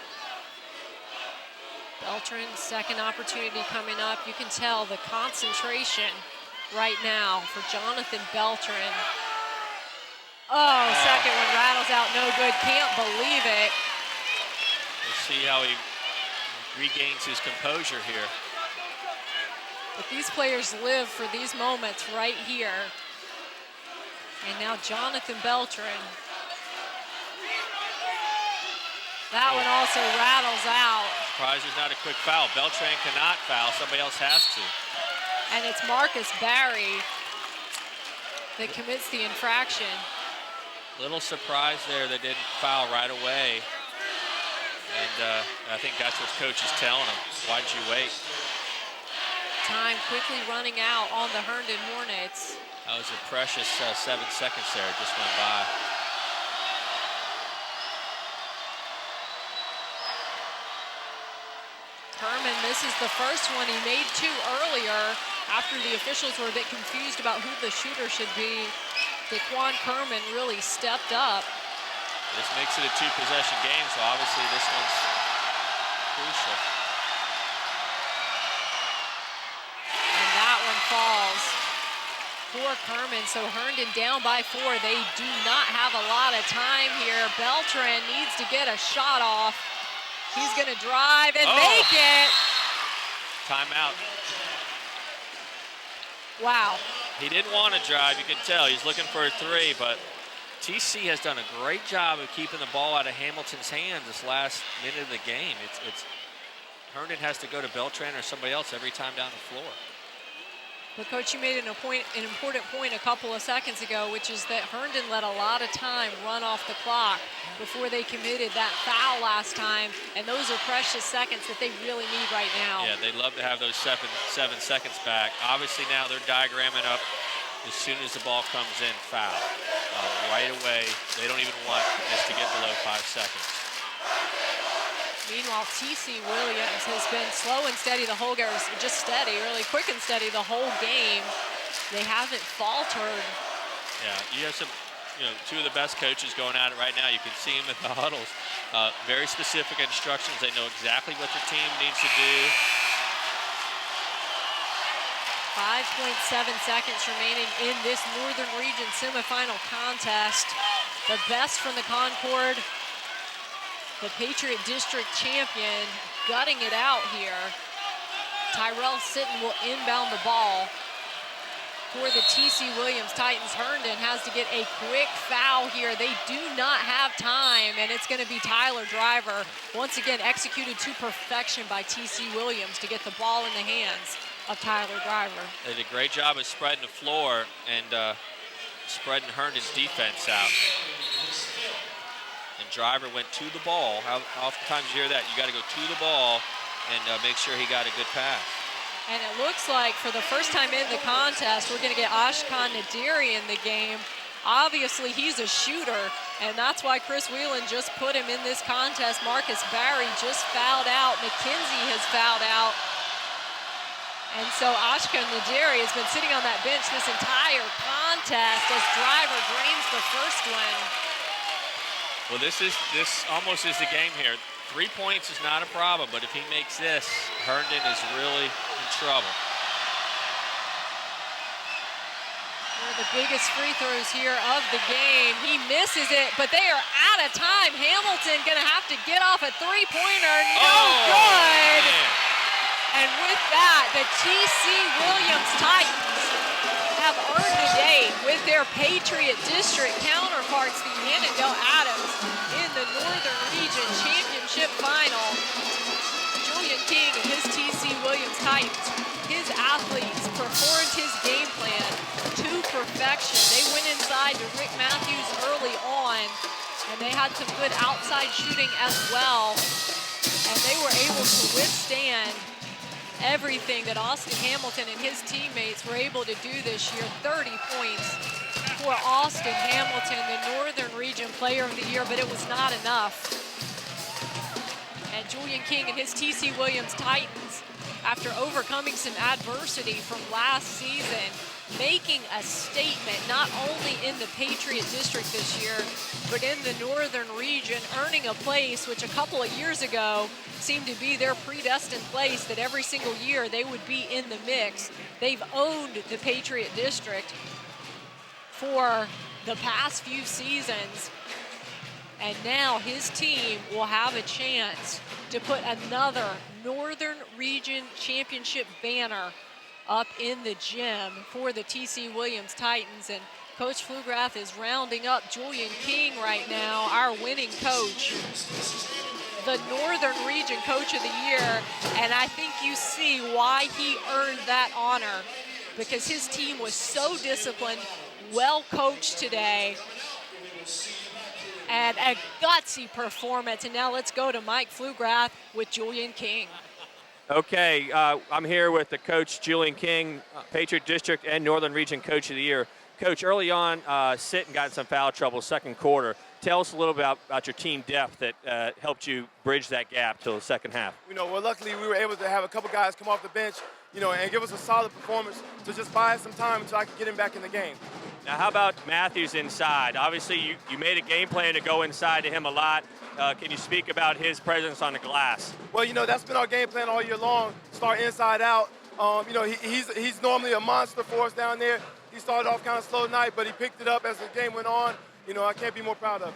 Beltran's second opportunity coming up. You can tell the concentration right now for Jonathan Beltran. Oh, second one rattles out, no good, can't believe it. We'll see how he regains his composure here. But these players live for these moments right here. And now Jonathan Beltran. That one also rattles out. Surprised there's not a quick foul. Beltran cannot foul, somebody else has to. And it's Marcus Barry that commits the infraction. Little surprise there they didn't foul right away. And I think that's what coach is telling him. Why'd you wait? Time quickly running out on the Herndon Hornets. That was a precious 7 seconds there, just went by. Kerman misses the first one. He made 2 earlier after the officials were a bit confused about who the shooter should be. Daquan Kerman really stepped up. This makes it a 2-possession game, so obviously this one's crucial. And that one falls for Kerman. So Herndon down by 4. They do not have a lot of time here. Beltran needs to get a shot off. He's going to drive and make it. Timeout. Wow. He didn't want to drive, you can tell. He's looking for a 3, but TC has done a great job of keeping the ball out of Hamilton's hands this last minute of the game. Herndon has to go to Beltran or somebody else every time down the floor. But Coach, you made an important point a couple of seconds ago, which is that Herndon let a lot of time run off the clock before they committed that foul last time, and those are precious seconds that they really need right now. Yeah, they'd love to have those 7 seconds back. Obviously now they're diagramming up as soon as the ball comes in, foul. Right away, they don't even want this to get below 5 seconds. Meanwhile, TC Williams has been slow and steady the whole game, just steady, really quick and steady the whole game. They haven't faltered. Yeah, you have some, 2 of the best coaches going at it right now. You can see them in the huddles. Very specific instructions. They know exactly what their team needs to do. 5.7 seconds remaining in this Northern Region semifinal contest. The best from the Concord. The Patriot District champion gutting it out here. Tyrell Sitton will inbound the ball for the TC Williams Titans. Herndon has to get a quick foul here. They do not have time, and it's going to be Tyler Driver. Once again, executed to perfection by TC Williams to get the ball in the hands of Tyler Driver. They did a great job of spreading the floor and spreading Herndon's defense out. And Driver went to the ball. How oftentimes you hear that? You got to go to the ball and make sure he got a good pass. And it looks like for the first time in the contest, we're going to get Ashkan Nadiri in the game. Obviously, he's a shooter, and that's why Chris Whelan just put him in this contest. Marcus Barry just fouled out. McKenzie has fouled out. And so Ashkan Nadiri has been sitting on that bench this entire contest as Driver drains the first one. Well, this almost is the game here. 3 points is not a problem, but if he makes this, Herndon is really in trouble. One of the biggest free throws here of the game. He misses it, but they are out of time. Hamilton gonna have to get off a three-pointer. No good. Man. And with that, the T.C. Williams Titans have earned the day with their Patriot District counterparts, the Annandale Adams, in the Northern Region Championship Final. Julian King and his T.C. Williams Titans, his athletes performed his game plan to perfection. They went inside to Rick Matthews early on, and they had some good outside shooting as well, and they were able to withstand everything that Austin Hamilton and his teammates were able to do this year. 30 points for Austin Hamilton, the Northern Region Player of the Year, but it was not enough. And Julian King and his T.C. Williams Titans, after overcoming some adversity from last season, making a statement not only in the Patriot District this year, but in the Northern Region, earning a place which a couple of years ago seemed to be their predestined place, that every single year they would be in the mix. They've owned the Patriot District for the past few seasons, and now his team will have a chance to put another Northern Region Championship banner up in the gym for the T.C. Williams Titans. And Coach Plugrath is rounding up Julian King right now, our winning coach, the Northern Region Coach of the Year. And I think you see why he earned that honor, because his team was so disciplined, well coached today, and a gutsy performance. And now let's go to Mike Plugrath with Julian King. Okay, I'm here with the coach, Julian King, Patriot District and Northern Region Coach of the Year. Coach, early on, Sitton got in some foul trouble second quarter. Tell us a little bit about your team depth that helped you bridge that gap till the second half. Well, luckily we were able to have a couple guys come off the bench, and give us a solid performance to just buy us some time until I could get him back in the game. Now, how about Matthews inside? Obviously, you made a game plan to go inside to him a lot. Can you speak about his presence on the glass? Well, that's been our game plan all year long, start inside out. He's normally a monster for us down there. He started off kind of slow tonight, but he picked it up as the game went on. I can't be more proud of him.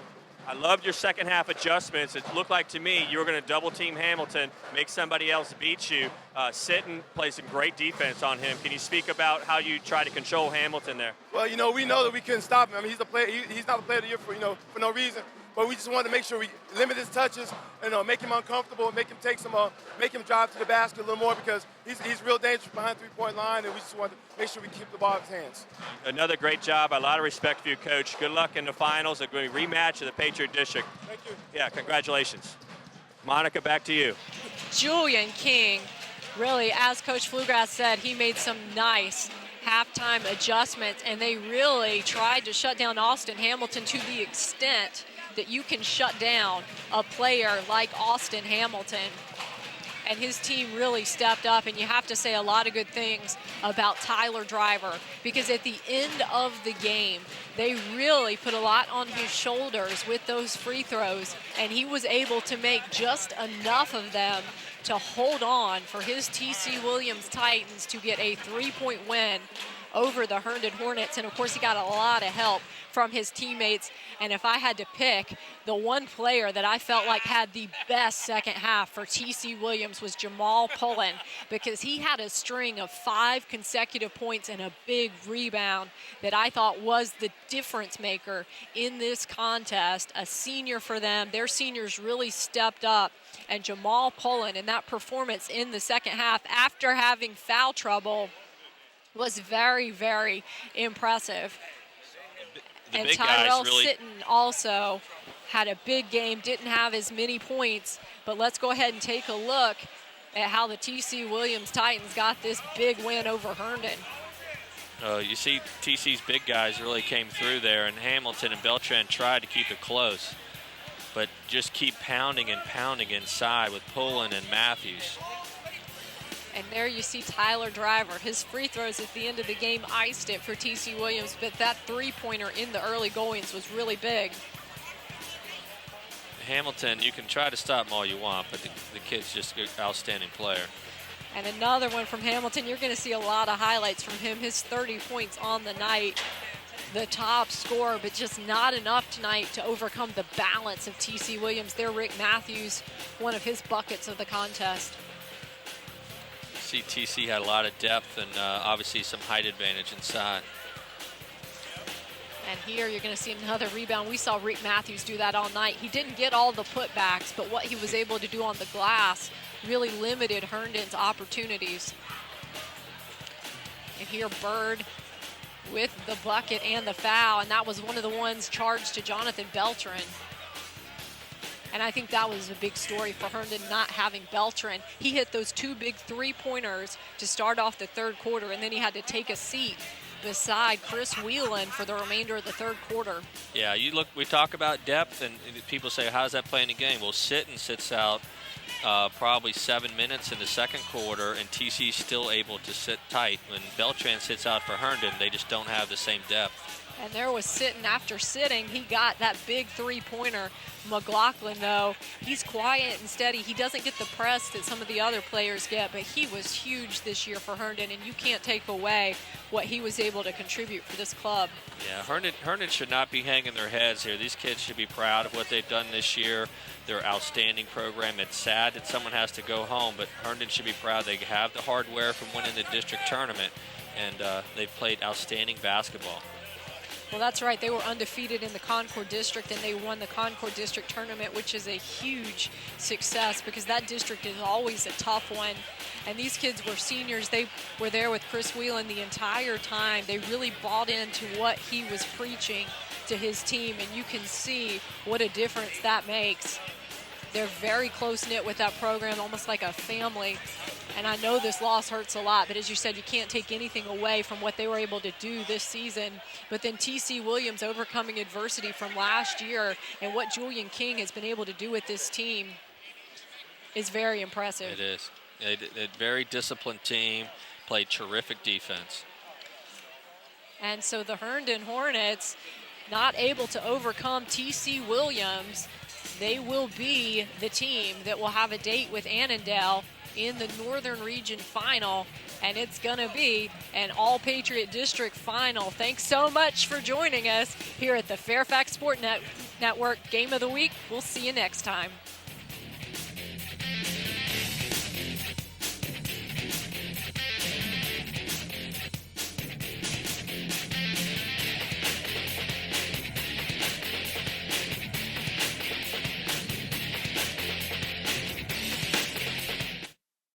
I loved your second half adjustments. It looked like to me you were going to double team Hamilton, make somebody else beat you. Sitton plays some great defense on him. Can you speak about how you try to control Hamilton there? Well, we know that we couldn't stop him. I mean, he's a player. He's not a player of the year for no reason. But we just wanted to make sure we limit his touches and make him uncomfortable, make him make him drive to the basket a little more, because he's real dangerous behind three-point line, and we just wanted to make sure we keep the ball in his hands. Another great job. A lot of respect for you, Coach. Good luck in the finals. A good rematch of the Patriot District. Thank you. Yeah, congratulations. Monica, back to you. Julian King, really, as Coach Plugrath said, he made some nice halftime adjustments, and they really tried to shut down Austin Hamilton to the extent that you can shut down a player like Austin Hamilton. And his team really stepped up, and you have to say a lot of good things about Tyler Driver, because at the end of the game, they really put a lot on his shoulders with those free throws, and he was able to make just enough of them to hold on for his T.C. Williams Titans to get a 3-point win over the Herndon Hornets. And of course, he got a lot of help from his teammates. And if I had to pick, the one player that I felt like had the best second half for T.C. Williams was Jamal Pullen, because he had a string of 5 consecutive points and a big rebound that I thought was the difference maker in this contest. A senior for them. Their seniors really stepped up. And Jamal Pullen, in that performance in the second half, after having foul trouble, was very, very impressive. And Tyrell Sitton also had a big game, didn't have as many points, but let's go ahead and take a look at how the TC Williams Titans got this big win over Herndon. You see TC's big guys really came through there, and Hamilton and Beltran tried to keep it close, but just keep pounding and pounding inside with Pullen and Matthews. And there you see Tyler Driver. His free throws at the end of the game iced it for TC Williams, but that three-pointer in the early goings was really big. Hamilton, you can try to stop him all you want, but the kid's just an outstanding player. And another one from Hamilton. You're going to see a lot of highlights from him. His 30 points on the night, the top scorer, but just not enough tonight to overcome the balance of TC Williams. There, Rick Matthews, one of his buckets of the contest. See, TC had a lot of depth and obviously some height advantage inside. And here you're going to see another rebound. We saw Rick Matthews do that all night. He didn't get all the putbacks, but what he was able to do on the glass really limited Herndon's opportunities. And here Bird with the bucket and the foul, and that was one of the ones charged to Jonathan Beltran. And I think that was a big story for Herndon, not having Beltran. He hit those two big three-pointers to start off the third quarter, and then he had to take a seat beside Chris Whelan for the remainder of the third quarter. Yeah, you look. We talk about depth, and people say, "How's that playing the game?" Well, Sitton sits out probably 7 minutes in the second quarter, and TC's still able to sit tight. When Beltran sits out for Herndon, they just don't have the same depth. And there was Sitton after sitting. He got that big three-pointer. McLaughlin, though, he's quiet and steady. He doesn't get the press that some of the other players get, but he was huge this year for Herndon, and you can't take away what he was able to contribute for this club. Yeah, Herndon should not be hanging their heads here. These kids should be proud of what they've done this year. Their outstanding program. It's sad that someone has to go home, but Herndon should be proud. They have the hardware from winning the district tournament, and they've played outstanding basketball. Well, that's right. They were undefeated in the Concord District, and they won the Concord District Tournament, which is a huge success because that district is always a tough one. And these kids were seniors. They were there with Chris Whelan the entire time. They really bought into what he was preaching to his team, and you can see what a difference that makes. They're very close-knit with that program, almost like a family. And I know this loss hurts a lot, but as you said, you can't take anything away from what they were able to do this season. But then TC Williams overcoming adversity from last year and what Julian King has been able to do with this team is very impressive. It is. A very disciplined team, played terrific defense. And so the Herndon Hornets not able to overcome TC Williams. They will be the team that will have a date with Annandale in the Northern Region Final, and it's going to be an All-Patriot District Final. Thanks so much for joining us here at the Fairfax Sport Network Game of the Week. We'll see you next time.